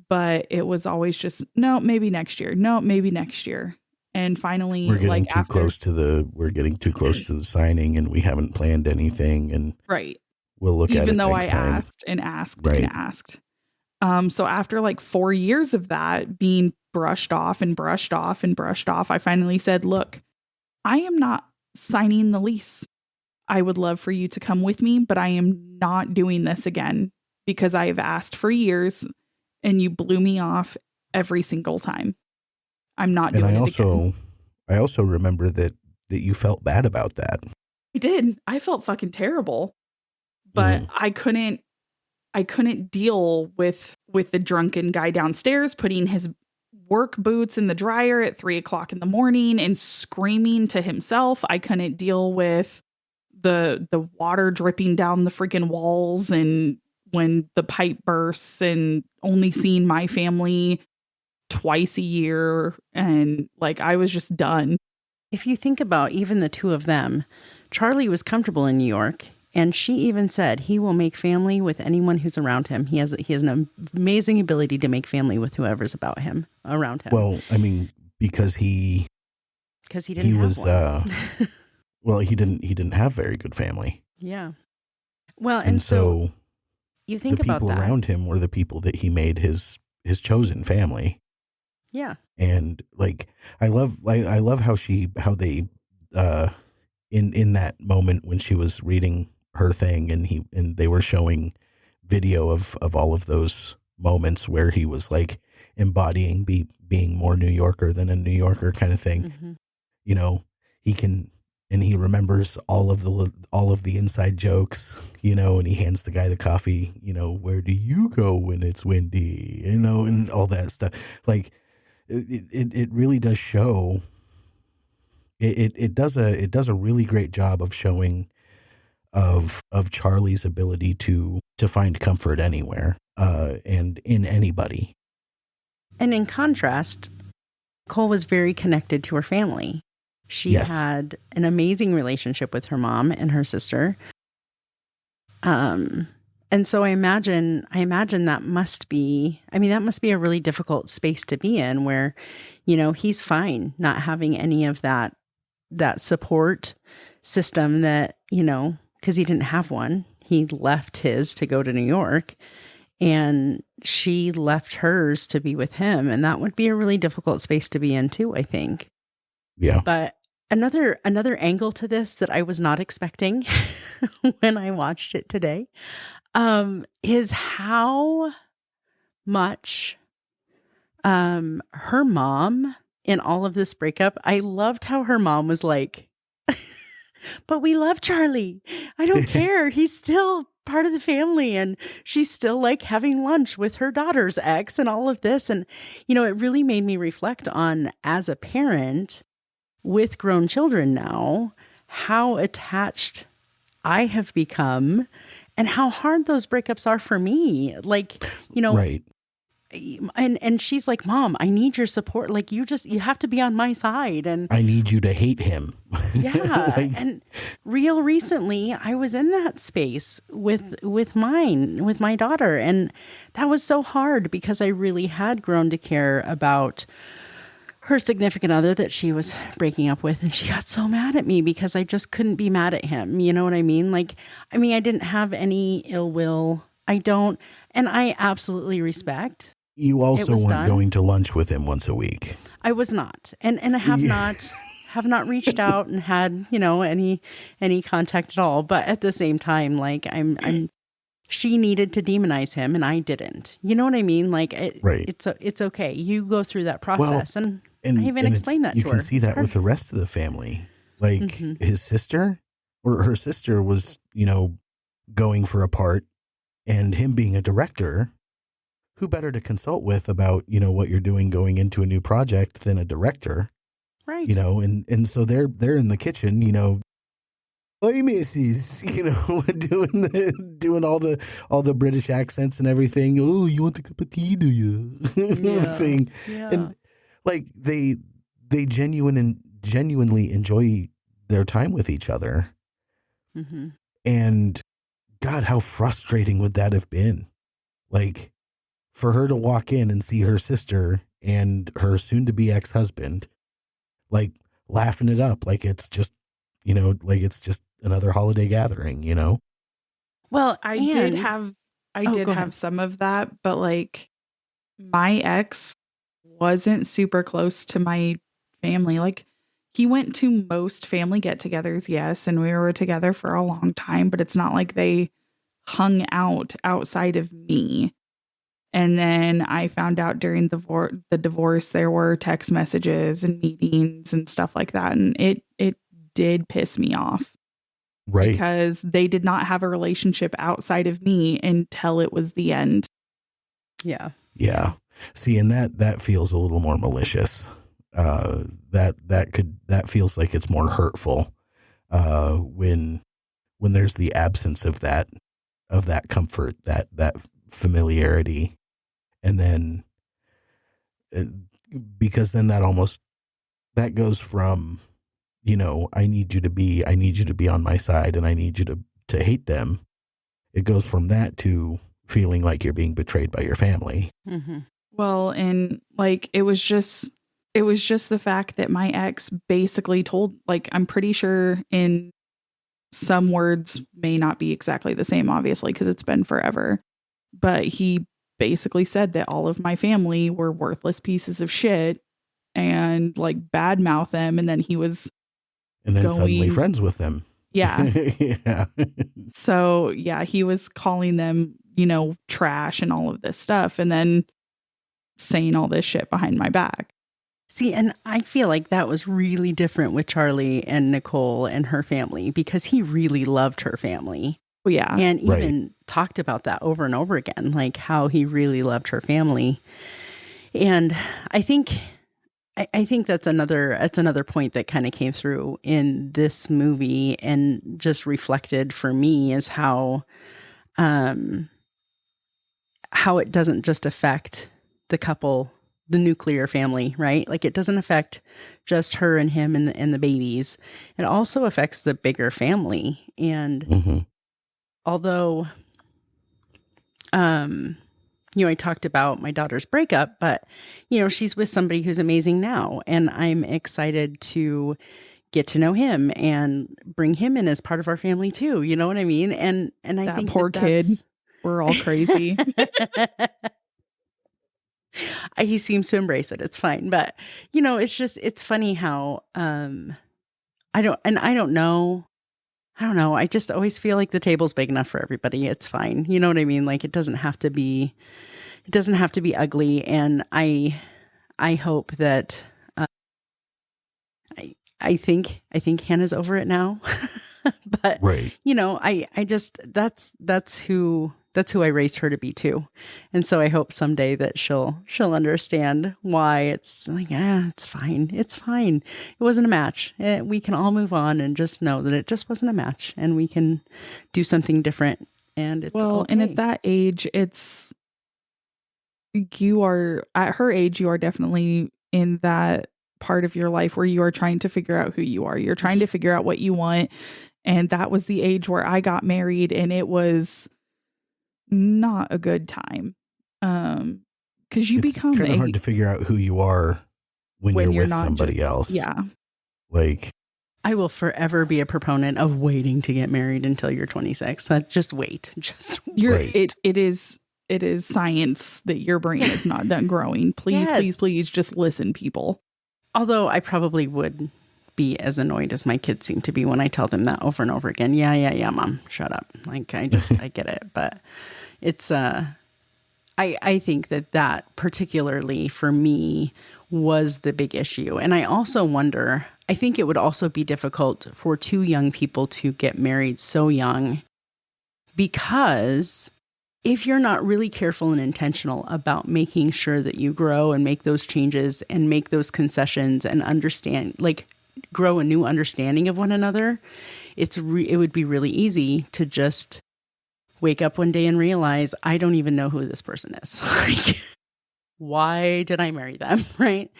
but it was always just, no, maybe next year. No, maybe next year. And finally, we're getting too close to the signing, and we haven't planned anything. And right. We'll look at it even though next I time. asked and asked and asked. So after like 4 years of that being brushed off and brushed off and brushed off, I finally said, look, I am not signing the lease. I would love for you to come with me, but I am not doing this again because I have asked for years and you blew me off every single time. I'm not doing it again. I also remember that you felt bad about that. I did. I felt fucking terrible. But I couldn't deal with the drunken guy downstairs putting his work boots in the dryer at 3:00 in the morning and screaming to himself. I couldn't deal with the water dripping down the freaking walls, and when the pipe bursts, and only seeing my family twice a year, and like I was just done. If you think about even the two of them, Charlie was comfortable in New York, and she even said he will make family with anyone who's around him. He has an amazing ability to make family with whoever's around him. Well, I mean, because he didn't have one. Well, he didn't have very good family. Yeah. Well, and so you think the about people that. around him were the people that he made his chosen family. Yeah. And like I love how they in that moment when she was reading her thing, and they were showing video of all of those moments where he was like embodying being more New Yorker than a New Yorker kind of thing. Mm-hmm. You know, he remembers all of the inside jokes, you know, and he hands the guy the coffee, you know, where do you go when it's windy, you know, and all that stuff. Like it really does show. It does a really great job of showing of Charlie's ability to find comfort anywhere, and in anybody. And in contrast, Cole was very connected to her family. She had an amazing relationship with her mom and her sister. And so I imagine that must be a really difficult space to be in, where, you know, he's fine not having any of that support system that, you know, because he didn't have one. He left his to go to New York, and she left hers to be with him. And that would be a really difficult space to be in too, I think. Yeah. But another angle to this that I was not expecting when I watched it today, is how much her mom in all of this breakup. I loved how her mom was like, but we love Charlie. I don't care. He's still part of the family, and she's still like having lunch with her daughter's ex and all of this. And, you know, it really made me reflect on, as a parent with grown children now, how attached I have become and how hard those breakups are for me. Like, you know, right. And she's like, Mom, I need your support. Like, you have to be on my side. And I need you to hate him. Yeah. And real recently, I was in that space with my daughter. And that was so hard because I really had grown to care about her significant other that she was breaking up with. And she got so mad at me because I just couldn't be mad at him. You know what I mean? Like, I didn't have any ill will. I don't. And I absolutely respect. You also weren't going to lunch with him once a week. I was not. And I have not reached out and had, you know, any contact at all. But at the same time, like she needed to demonize him and I didn't. You know what I mean? Like it's okay. You go through that process. And I even explained that to her. You can see that with the rest of the family. Like his sister or her sister was, you know, going for a part, and him being a director, who better to consult with about, you know, what you're doing going into a new project than a director? Right. You know, and so they're in the kitchen, you know, "Oi, missus," you know, doing all the British accents and everything. "Oh, you want a cup of tea, do you?" Thing. Yeah. And like they genuinely enjoy their time with each other. Mm-hmm. And God, how frustrating would that have been? Like, for her to walk in and see her sister and her soon-to-be ex-husband, like, laughing it up like it's just, you know, like it's just another holiday gathering, you know? Well, I did have some of that, but like, my ex wasn't super close to my family. Like, he went to most family get-togethers, yes, and we were together for a long time, but it's not like they hung out outside of me. And then I found out during the divorce, there were text messages and meetings and stuff like that. And it did piss me off. Right. Because they did not have a relationship outside of me until it was the end. Yeah. Yeah. See, and that feels a little more malicious. That feels like it's more hurtful when there's the absence of that comfort, that familiarity. And then because then that goes from, I need you to be on my side and I need you to hate them. It goes from that to feeling like you're being betrayed by your family. Mm-hmm. Well, and like, it was just the fact that my ex basically told, like, I'm pretty sure in some words may not be exactly the same, obviously, because it's been forever, but he basically said that all of my family were worthless pieces of shit and like badmouth them. And then he was Suddenly friends with them. Yeah. Yeah. So yeah, he was calling them, trash and all of this stuff. And then saying all this shit behind my back. See, and I feel like that was really different with Charlie and Nicole and her family because he really loved her family. Well, yeah. And even talked about that over and over again, like how he really loved her family. And I think that's another point that kind of came through in this movie and just reflected for me is how it doesn't just affect the couple, the nuclear family, right? Like it doesn't affect just her and him and the babies. It also affects the bigger family. And although, I talked about my daughter's breakup, but, she's with somebody who's amazing now. And I'm excited to get to know him and bring him in as part of our family too. You know what I mean? And I think poor kid, we're all crazy. He seems to embrace it. It's fine. But, it's funny how, I don't know. I just always feel like the table's big enough for everybody. It's fine. You know what I mean? Like it doesn't have to be ugly. And I hope that, I think Hannah's over it now, but right. I just, that's who I raised her to be too. And so I hope someday that she'll understand why it's like, it's fine. It's fine. It wasn't a match. We can all move on and just know that it just wasn't a match and we can do something different. And it's okay. And at that age, you are at her age, you are definitely in that part of your life where you are trying to figure out who you are. You're trying to figure out what you want. And that was the age where I got married and it was not a good time. Because you become kind of hard to figure out who you are when you're with somebody else. Yeah. Like I will forever be a proponent of waiting to get married until you're 26. Just wait. It is science that your brain is not done growing. Please, please just listen, people. Although I probably would be as annoyed as my kids seem to be when I tell them that over and over again. Yeah, mom, shut up. Like I get it. But it's, I think that particularly for me was the big issue. And I also wonder, I think it would also be difficult for two young people to get married so young because if you're not really careful and intentional about making sure that you grow and make those changes and make those concessions and understand, like grow a new understanding of one another, it would be really easy to just wake up one day and realize, I don't even know who this person is. Like, why did I marry them? Right?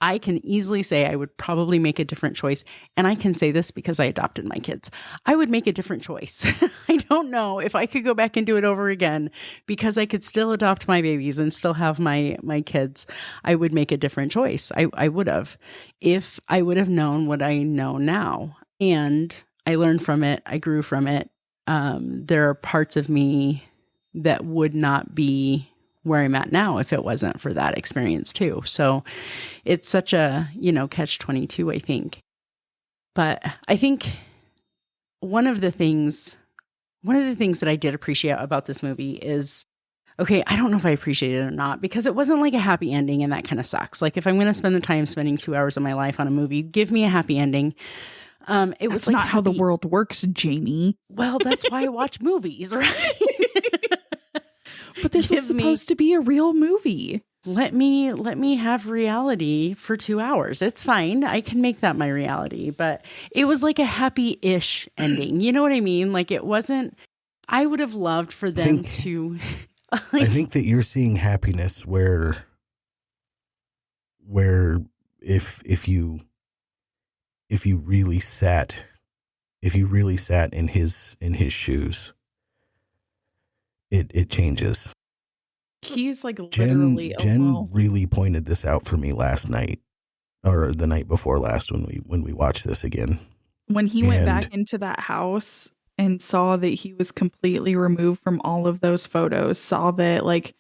I can easily say I would probably make a different choice. And I can say this because I adopted my kids. I would make a different choice. I don't know if I could go back and do it over again because I could still adopt my babies and still have my kids. I would make a different choice. I would have, if I would have known what I know now. And I learned from it. I grew from it. There are parts of me that would not be where I'm at now if it wasn't for that experience too. So it's such a, catch-22, I think. But I think one of the things that I did appreciate about this movie is Okay, I don't know if I appreciate it or not, because it wasn't like a happy ending, and that kind of sucks. Like, if I'm going to spend the time spending 2 hours of my life on a movie, give me a happy ending. It was That's like not how the world works, Jamie. Well, that's why I watch movies, right? But this was supposed to be a real movie. Let me have reality for 2 hours. It's fine. I can make that my reality. But it was like a happy-ish ending. You know what I mean? Like, it wasn't. I would have loved for them to. I think that you're seeing happiness where if you really sat in his shoes, it changes. He's like literally Jen alone. really pointed this out for me last night, or the night before last, when we watched this again. When he went back into that house and saw that he was completely removed from all of those photos, saw that like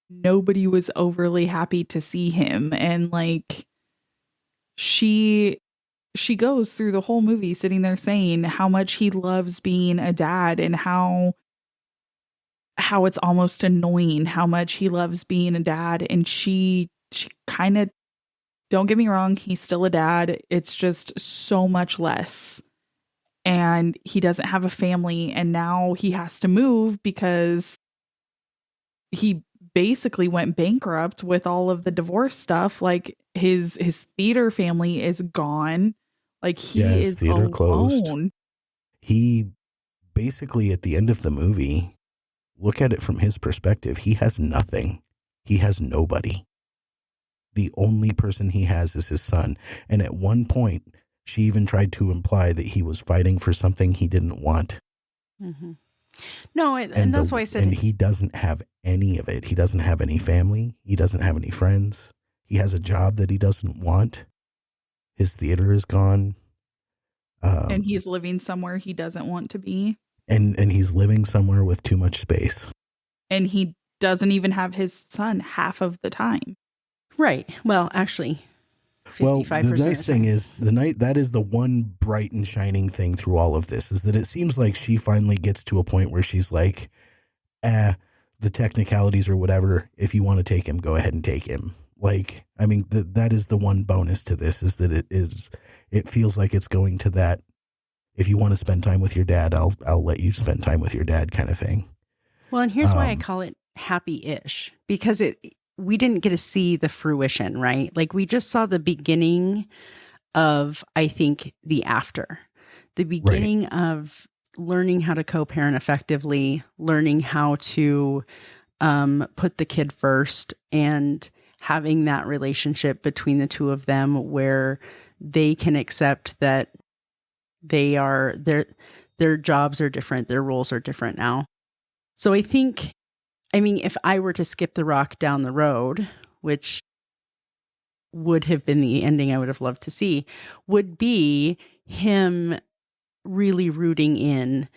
nobody was overly happy to see him, and like she goes through the whole movie sitting there saying how much he loves being a dad, and how it's almost annoying how much he loves being a dad. And she kind of, don't get me wrong, he's still a dad. It's just so much less. And he doesn't have a family, and now he has to move because he basically went bankrupt with all of the divorce stuff. Like his theater family is gone. Like he is theater alone. Closed. He basically, at the end of the movie, look at it from his perspective. He has nothing. He has nobody. The only person he has is his son. And at one point, she even tried to imply that he was fighting for something he didn't want. Mm-hmm. No, and that's why I said... And he doesn't have any of it. He doesn't have any family. He doesn't have any friends. He has a job that he doesn't want. His theater is gone. And he's living somewhere he doesn't want to be. And he's living somewhere with too much space. And he doesn't even have his son half of the time. Right. Well, actually, 55%. Well, the nice thing is, that is the one bright and shining thing through all of this, is that it seems like she finally gets to a point where she's like, the technicalities or whatever, if you want to take him, go ahead and take him. Like, I mean, that is the one bonus to this, is that it feels like it's going to that, if you want to spend time with your dad, I'll let you spend time with your dad kind of thing. Well, and here's why I call it happy-ish, because we didn't get to see the fruition, right? Like, we just saw the beginning of, I think, the after. The beginning of learning how to co-parent effectively, learning how to put the kid first, and having that relationship between the two of them where they can accept that their jobs are different, their roles are different now. So I think, if I were to skip the rock down the road, which would have been the ending I would have loved to see, would be him really rooting in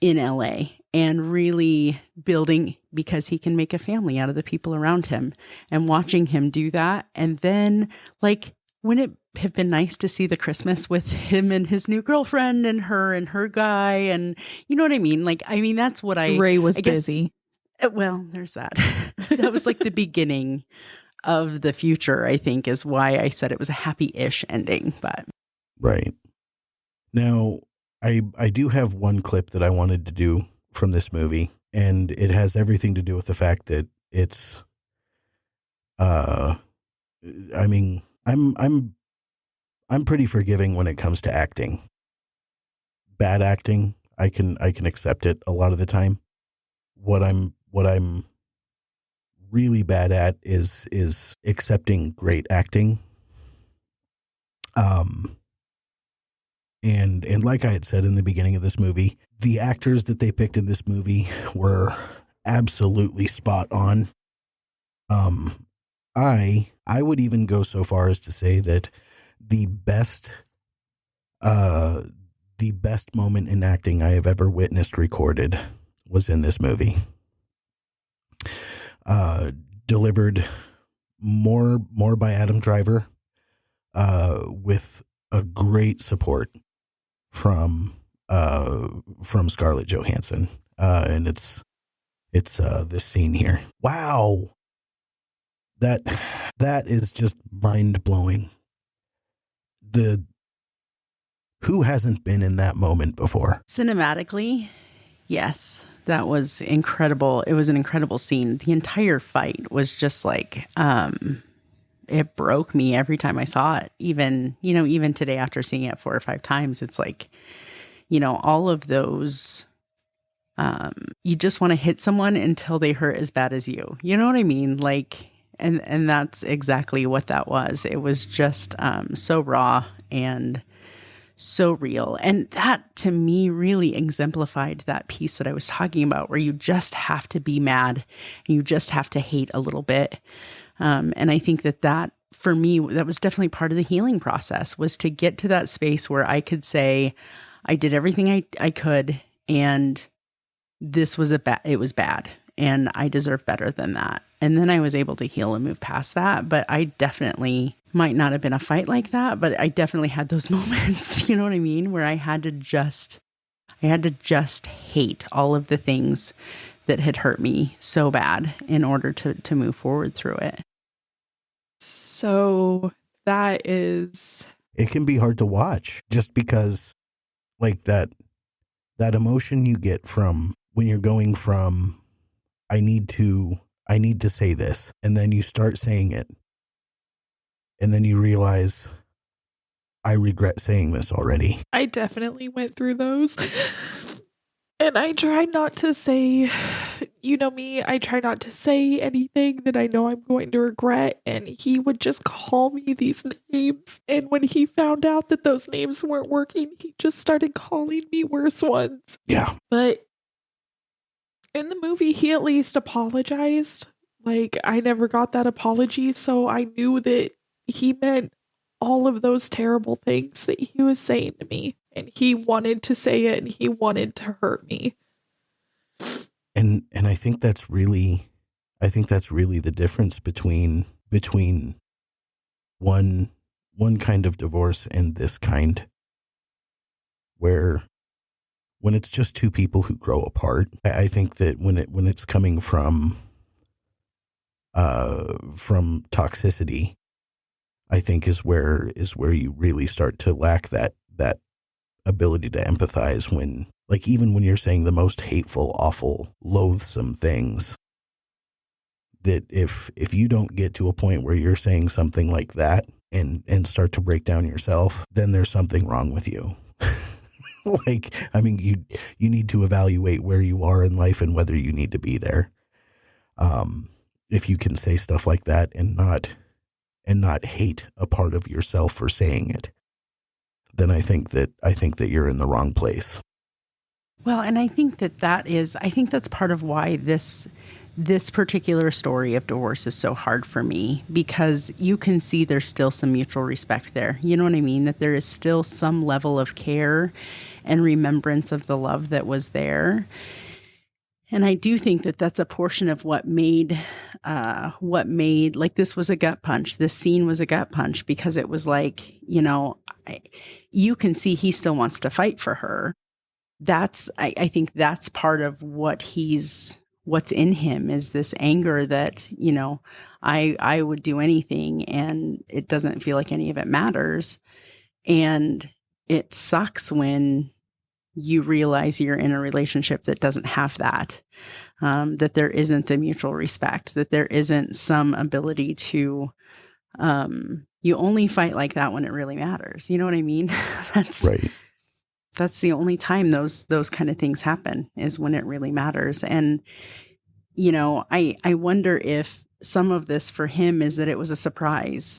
LA and really building, because he can make a family out of the people around him, and watching him do that. And then, like, wouldn't it have been nice to see the Christmas with him and his new girlfriend and her guy? And you know what I mean? Like, that's what Ray was busy. Well, there's that. That was like the beginning of the future, I think, is why I said it was a happy-ish ending. But right. Now, I do have one clip that I wanted to do from this movie, and it has everything to do with the fact that it's I'm pretty forgiving when it comes to acting. Bad acting, I can accept it a lot of the time. What I'm really bad at is accepting great acting. And like I had said in the beginning of this movie, the actors that they picked in this movie were absolutely spot on. I would even go so far as to say that the best moment in acting I have ever witnessed recorded was in this movie. Delivered more by Adam Driver, with a great support from Scarlett Johansson. And it's It's this scene here. Wow. That is just mind-blowing. Who hasn't been in that moment before? Cinematically, yes, that was incredible. It was an incredible scene. The entire fight was just like, it broke me every time I saw it. Even today after seeing it 4 or 5 times, it's like, all of those, you just want to hit someone until they hurt as bad as you. You know what I mean? Like, and that's exactly what that was. It was just so raw and so real. And that to me really exemplified that piece that I was talking about, where you just have to be mad and you just have to hate a little bit. And I think that for me, that was definitely part of the healing process, was to get to that space where I could say, I did everything I could, and this was it was bad, and I deserve better than that. And then I was able to heal and move past that. But I definitely might not have been a fight like that, but I definitely had those moments, you know what I mean? Where I had to just hate all of the things that had hurt me so bad in order to move forward through it. So that is... It can be hard to watch, just because like that emotion you get from when you're going from, I need to say this, and then you start saying it, and then you realize, I regret saying this already. I definitely went through those. And I try not to say, you know me, I try not to say anything that I know I'm going to regret. And he would just call me these names. And when he found out that those names weren't working, he just started calling me worse ones. Yeah. But in the movie, he at least apologized. Like, I never got that apology, so I knew that he meant all of those terrible things that he was saying to me. And he wanted to say it, and he wanted to hurt me. And I think that's really the difference between one kind of divorce and this kind, where when it's just two people who grow apart, I think that when it's coming from toxicity, I think is where you really start to lack that ability to empathize, when, like, even when you're saying the most hateful, awful, loathsome things, that if you don't get to a point where you're saying something like that and start to break down yourself, then there's something wrong with you. Like, I mean, you need to evaluate where you are in life and whether you need to be there. If you can say stuff like that and not hate a part of yourself for saying it, then I think that you're in the wrong place. Well, and I think that's part of why this particular story of divorce is so hard for me, because you can see there's still some mutual respect there. You know what I mean? That there is still some level of care and remembrance of the love that was there. And I do think that that's a portion of what made, like, this was a gut punch. This scene was a gut punch, because it was like, you can see he still wants to fight for her. I think that's part of what's in him, is this anger that, I would do anything and it doesn't feel like any of it matters. And it sucks when you realize you're in a relationship that doesn't have that, that there isn't the mutual respect, that there isn't some ability to, you only fight like that when it really matters. You know what I mean? That's right. That's the only time those kind of things happen, is when it really matters. And, I wonder if some of this for him is that it was a surprise,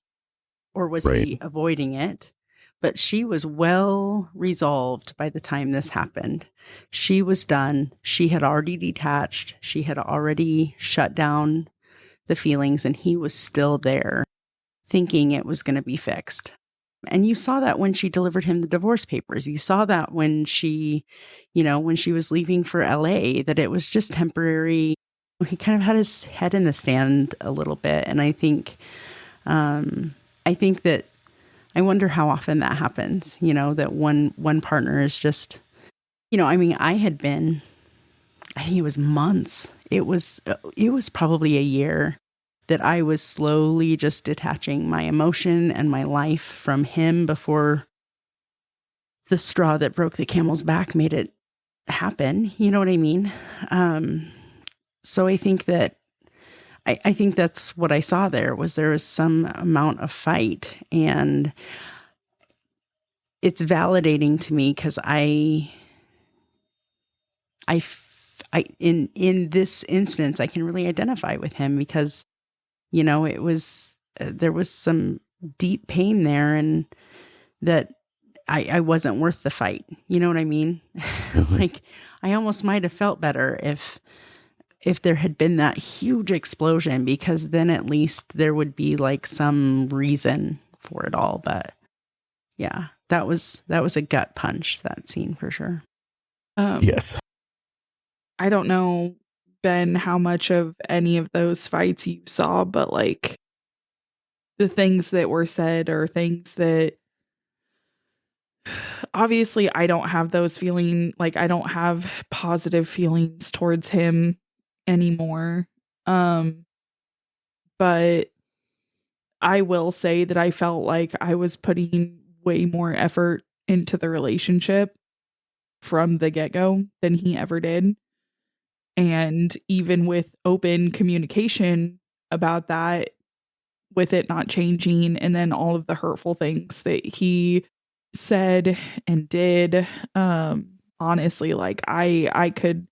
or was he avoiding it? But she was well resolved by the time this happened. She was done. She had already detached. She had already shut down the feelings, and he was still there, thinking it was going to be fixed. And you saw that when she delivered him the divorce papers. You saw that when she was leaving for LA, that it was just temporary. He kind of had his head in the sand a little bit. And I think that, I wonder how often that happens, that one partner is just, I think it was months, it was probably a year that I was slowly just detaching my emotion and my life from him before the straw that broke the camel's back made it happen. You know what I mean? So I think that I think that's what I saw there was some amount of fight, and it's validating to me because in this instance, I can really identify with him because, you know, it was, there was some deep pain there, and that I wasn't worth the fight. You know what I mean? Like, I almost might have felt better if there had been that huge explosion, because then at least there would be like some reason for it all. But yeah, that was a gut punch, that scene, for sure. Yes. I don't know, Ben, how much of any of those fights you saw, but like the things that were said are things that obviously I don't have those feeling, like I don't have positive feelings towards him anymore. But I will say that I felt like I was putting way more effort into the relationship from the get-go than he ever did. And even with open communication about that, with it not changing, and then all of the hurtful things that he said and did, honestly, like I could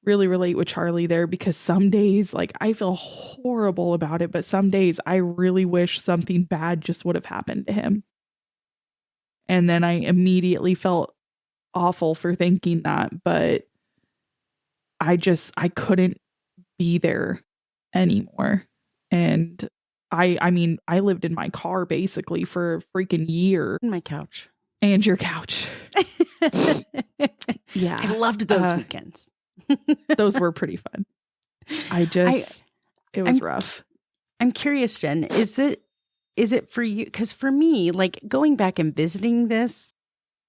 really relate with Charlie there, because some days, like, I feel horrible about it, but some days I really wish something bad just would have happened to him. And then I immediately felt awful for thinking that, but I couldn't be there anymore. And I mean, I lived in my car basically for a freaking year. My couch. And your couch. Yeah. I loved those weekends. Those were pretty fun. It was rough. I'm curious, Jen, is it for you? Because for me, like, going back and visiting this,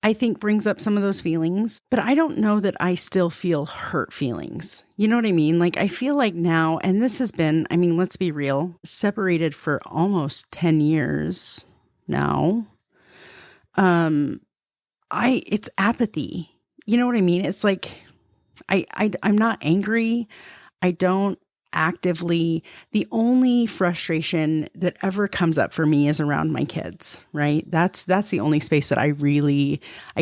I think brings up some of those feelings, but I don't know that I still feel hurt feelings. You know what I mean? Like, I feel like now, and this has been, I mean, let's be real, separated for almost 10 years now. It's apathy. You know what I mean? It's like, I'm not angry. I don't actively, the only frustration that ever comes up for me is around my kids, right? That's the only space that I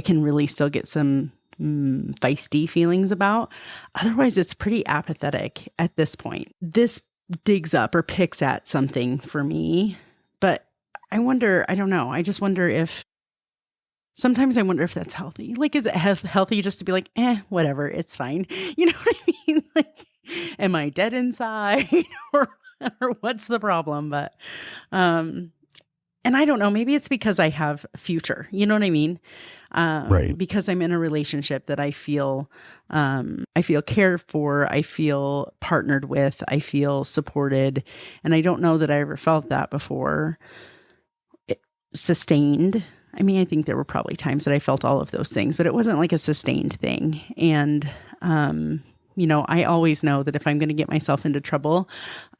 can really still get some feisty feelings about. Otherwise, it's pretty apathetic at this point. This digs up or picks at something for me, but I don't know. I just wonder if sometimes I wonder if that's healthy. Like, is it healthy just to be like, whatever, it's fine. You know what I mean? Like, am I dead inside or what's the problem? But, and I don't know, maybe it's because I have a future, you know what I mean? Right. Because I'm in a relationship that I feel cared for, I feel partnered with, I feel supported. And I don't know that I ever felt that before. Sustained. I mean, I think there were probably times that I felt all of those things, but it wasn't like a sustained thing. And, you know, I always know that if I'm going to get myself into trouble,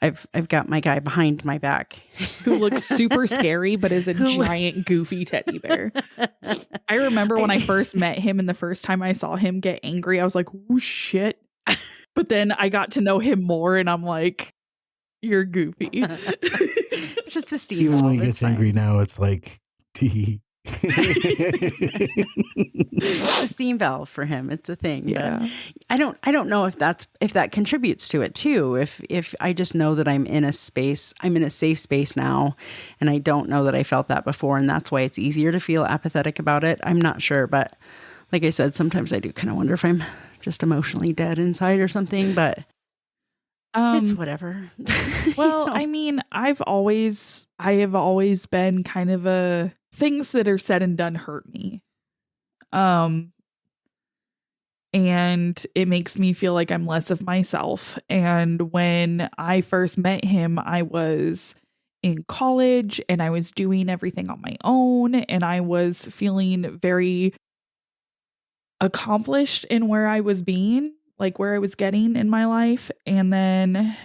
I've got my guy behind my back who looks super scary, but is a giant goofy teddy bear. I remember when I first met him and the first time I saw him get angry, I was like, oh shit. But then I got to know him more and I'm like, you're goofy. It's just the Steve. Even when he gets angry now, it's like, tee. It's a steam valve for him. It's a thing. Yeah. But I don't know if that contributes to it too. If I just know that I'm in a safe space now, and I don't know that I felt that before, and that's why it's easier to feel apathetic about it. I'm not sure, but like I said, sometimes I do kind of wonder if I'm just emotionally dead inside or something, but it's whatever. Well, you know? I mean, I have always been kind of a things that are said and done hurt me. And it makes me feel like I'm less of myself. And when I first met him, I was in college and I was doing everything on my own, and I was feeling very accomplished in where I was being. like where I was getting in my life. And then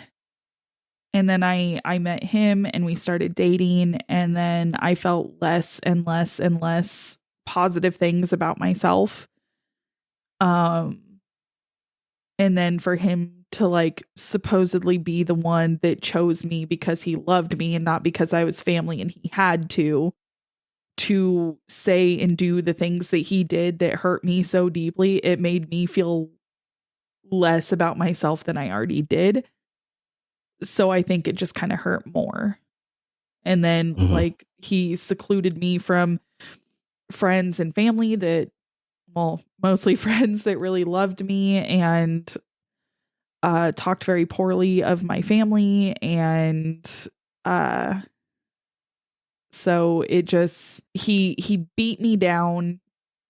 I met him and we started dating, and then I felt less and less and less positive things about myself. And then for him to like supposedly be the one that chose me because he loved me and not because I was family and he had to say and do the things that he did that hurt me so deeply, it made me feel less about myself than I already did. So I think it just kind of hurt more. And then like he secluded me from friends and family that, well, mostly friends that really loved me, and talked very poorly of my family. And so it just, he beat me down,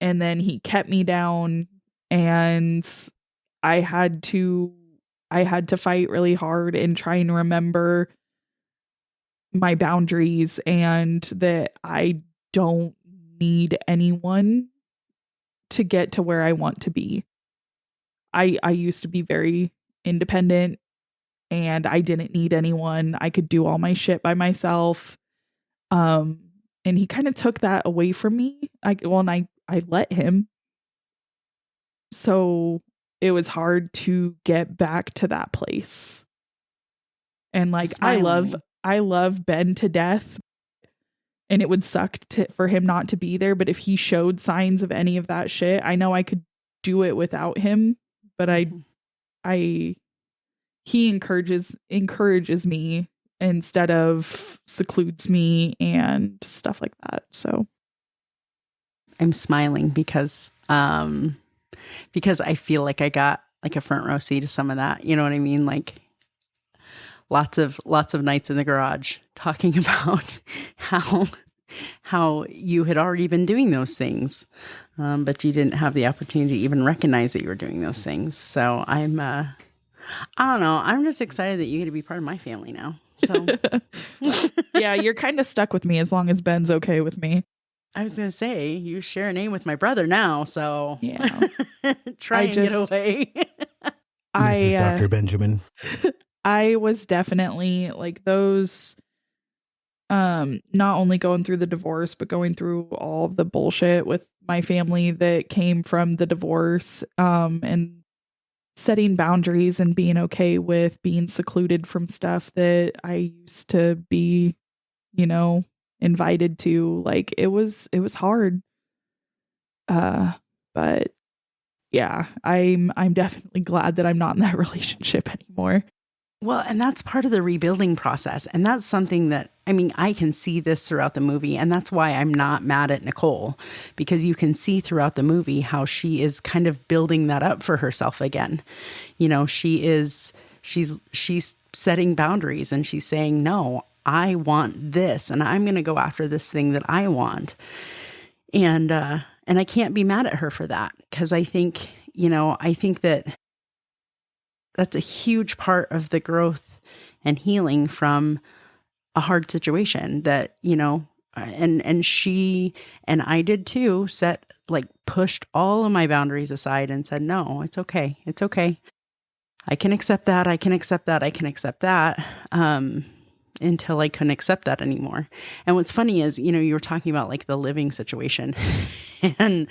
and then he kept me down, and I had to fight really hard and try and remember my boundaries and that I don't need anyone to get to where I want to be. I used to be very independent and I didn't need anyone. I could do all my shit by myself. And he kind of took that away from me. I let him. So it was hard to get back to that place. And like, Smiling. I love Ben to death, and it would suck for him not to be there. But if he showed signs of any of that shit, I know I could do it without him. But he encourages me instead of secludes me and stuff like that. So I'm smiling because I feel like I got like a front row seat to some of that. You know what I mean? Like lots of nights in the garage talking about how you had already been doing those things, but you didn't have the opportunity to even recognize that you were doing those things. So I don't know. I'm just excited that you get to be part of my family now. So yeah, you're kind of stuck with me as long as Ben's okay with me. I was going to say, you share a name with my brother now, so yeah, get away. Mrs. Dr. Benjamin. I was definitely like those, not only going through the divorce, but going through all the bullshit with my family that came from the divorce, and setting boundaries and being okay with being secluded from stuff that I used to be, invited to. Like it was hard. But yeah, I'm definitely glad that I'm not in that relationship anymore. Well, and that's part of the rebuilding process. And that's something that, I mean, I can see this throughout the movie. And that's why I'm not mad at Nicole, because you can see throughout the movie how she is kind of building that up for herself again. She's setting boundaries and she's saying, no, I want this and I'm going to go after this thing that I want. And I can't be mad at her for that, because I think that that's a huge part of the growth and healing from a hard situation that, and she and I did too, pushed all of my boundaries aside and said, no, it's okay. It's okay. I can accept that. I can accept that. I can accept that. Until I couldn't accept that anymore. And what's funny is, you were talking about like the living situation and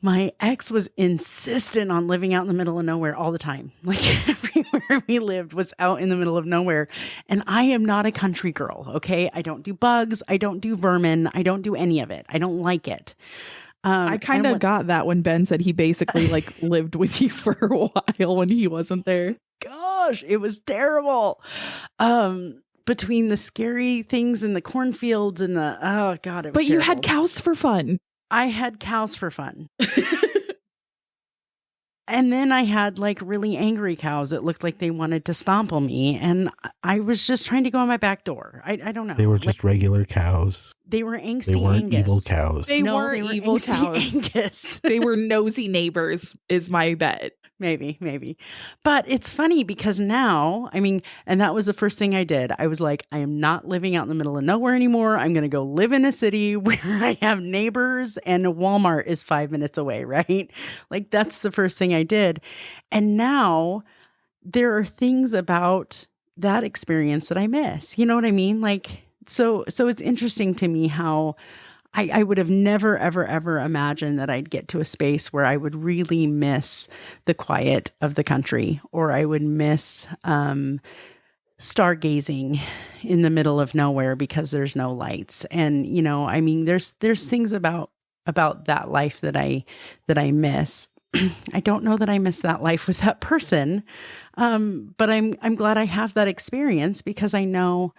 my ex was insistent on living out in the middle of nowhere all the time. Like everywhere we lived was out in the middle of nowhere. And I am not a country girl, okay? I don't do bugs. I don't do vermin. I don't do any of it. I don't like it. I kind of got that when Ben said he basically like lived with you for a while when he wasn't there. Gosh, it was terrible. Between the scary things in the cornfields and oh God, it was But you had cows for fun. I had cows for fun. And then I had like really angry cows that looked like they wanted to stomp on me. And I was just trying to go on my back door. I don't know. They were just regular cows. They were angsty They weren't Angus. evil cows. They weren't evil cows. Angus. They were nosy neighbors, is my bet. Maybe. But it's funny because now, I mean, and that was the first thing I did. I was like, I am not living out in the middle of nowhere anymore. I'm going to go live in a city where I have neighbors and Walmart is 5 minutes away, right? Like that's the first thing I did. And now there are things about that experience that I miss. You know what I mean? Like, so it's interesting to me how I would have never, ever, ever imagined that I'd get to a space where I would really miss the quiet of the country, or I would miss stargazing in the middle of nowhere because there's no lights. And, you know, I mean, there's things about that life that I miss. I don't know that I miss that life with that person. But I'm glad I have that experience because I know,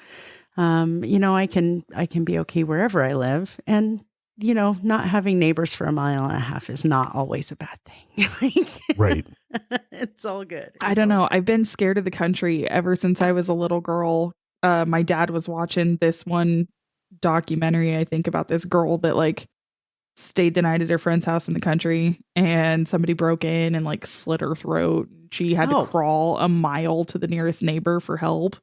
you know, I can be okay wherever I live. And, you know, not having neighbors for a mile and a half is not always a bad thing. Right. It's all good. I don't know. I've been scared of the country ever since I was a little girl. My dad was watching this one documentary, I think, about this girl that like stayed the night at her friend's house in the country, and somebody broke in and like slit her throat. She had to crawl a mile to the nearest neighbor for help.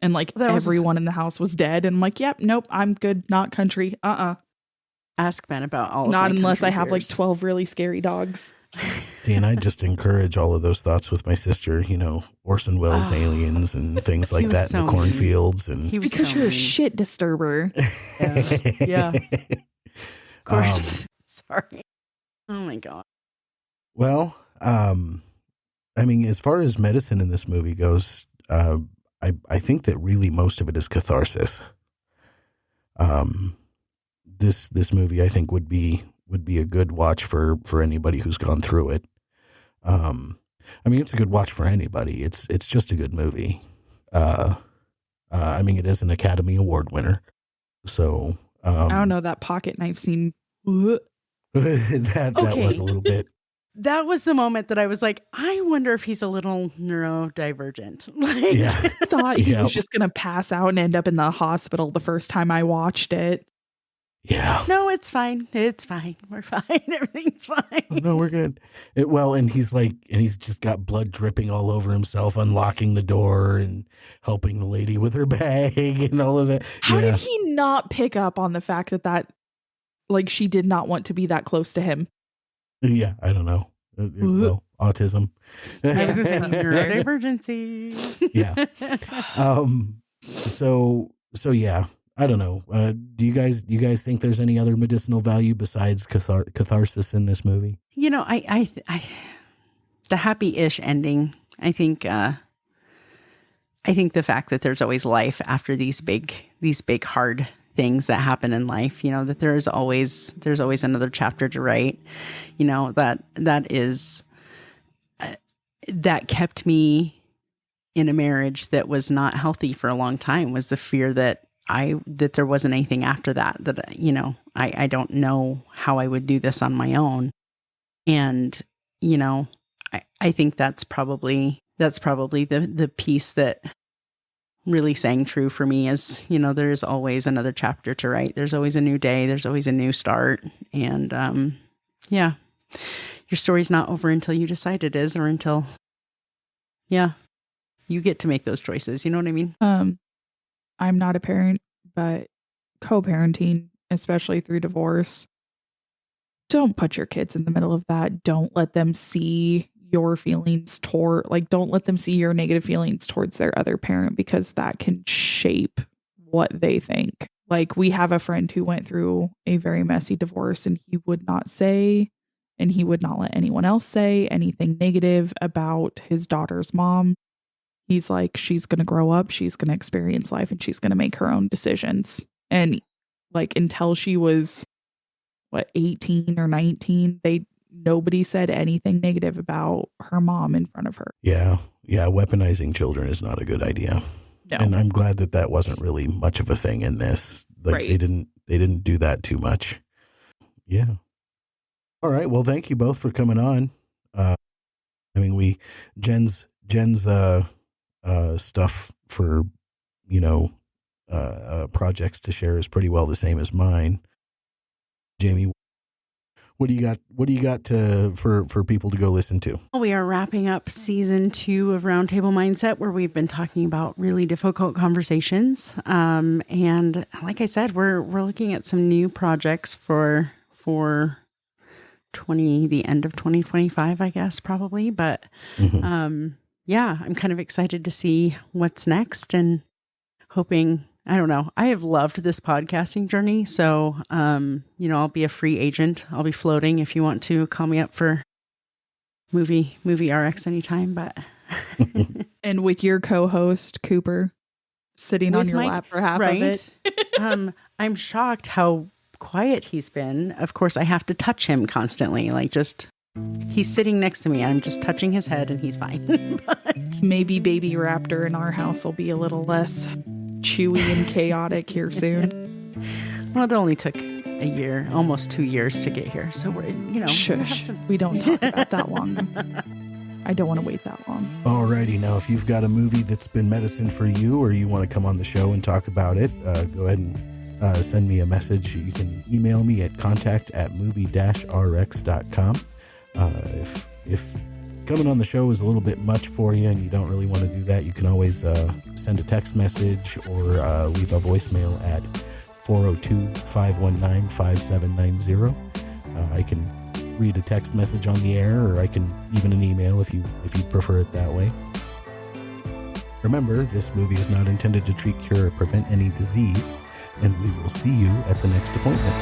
And like everyone in the house was dead. And I'm like, yep, nope, I'm good. Not country. Ask Ben about all Not of my unless I have fears. like 12 really scary dogs. See, and I just encourage all of those thoughts with my sister, you know, Orson Welles aliens and things like that in the cornfields. And because you're a shit disturber. Yeah. Of course. Sorry. Oh my God. Well, I mean, as far as medicine in this movie goes, I think that really most of it is catharsis. This movie I think would be a good watch for anybody who's gone through it. I mean, it's a good watch for anybody. It's just a good movie. I mean, it is an Academy Award winner. So I don't know, that pocket knife scene. that was a little bit. That was the moment that I was like, I wonder if he's a little neurodivergent. Like, Yeah. I thought he was just going to pass out and end up in the hospital the first time I watched it. Yeah. No, it's fine. It's fine. We're fine. Everything's fine. No, we're good. And he's just got blood dripping all over himself, unlocking the door and helping the lady with her bag and all of that. How did he not pick up on the fact that like she did not want to be that close to him? Yeah, I don't know. Well, autism. I was going to say neurodivergency. Yeah. So yeah, I don't know. Do you guys think there's any other medicinal value besides catharsis in this movie? You know, I the happy-ish ending. I think the fact that there's always life after these big hard things that happen in life, you know, that there's always another chapter to write, you know, that is that kept me in a marriage that was not healthy for a long time, was the fear that there wasn't anything after that, you know, I don't know how I would do this on my own. And, you know, I think that's probably the piece that really sang true for me is, you know, there's always another chapter to write. There's always a new day. There's always a new start. And, yeah, your story's not over until you decide it is, or until, you get to make those choices. You know what I mean? I'm not a parent, but co-parenting, especially through divorce, don't put your kids in the middle of that. Don't let them see your feelings don't let them see your negative feelings towards their other parent, because that can shape what they think. Like, we have a friend who went through a very messy divorce, and he would not say, and he would not let anyone else say anything negative about his daughter's mom. He's like, she's going to grow up, she's going to experience life, and she's going to make her own decisions. And like, until she was 18 or 19, nobody said anything negative about her mom in front of her. Yeah. Weaponizing children is not a good idea. No. And I'm glad that wasn't really much of a thing in this. Like, right. They didn't do that too much. Yeah. All right. Well, thank you both for coming on. I mean, Jen's stuff for, you know, projects to share is pretty well the same as mine. Jamie, What do you got? What do you got for people to go listen to? We are wrapping up season 2 of Roundtable Mindset, where we've been talking about really difficult conversations. And like I said, we're looking at some new projects for the end of 2025, I guess, probably. But yeah, I'm kind of excited to see what's next and hoping. I don't know. I have loved this podcasting journey. So, I'll be a free agent. I'll be floating if you want to call me up for movie RX anytime. But and with your co-host Cooper sitting on your lap for half of it. I'm shocked how quiet he's been. Of course, I have to touch him constantly. Like he's sitting next to me. I'm just touching his head and he's fine. But maybe baby raptor in our house will be a little less chewy and chaotic here soon. Well, it only took a year, almost 2 years to get here. So we're, Shush. We don't talk about that long. I don't want to wait that long. Alrighty, now if you've got a movie that's been medicine for you, or you want to come on the show and talk about it, go ahead and send me a message. You can email me at contact@movie-rx.com. If coming on the show is a little bit much for you and you don't really want to do that, you can always send a text message or leave a voicemail at 402-519-5790. I can read a text message on the air, or I can even an email if you prefer it that way. Remember, this movie is not intended to treat, cure, or prevent any disease, and we will see you at the next appointment.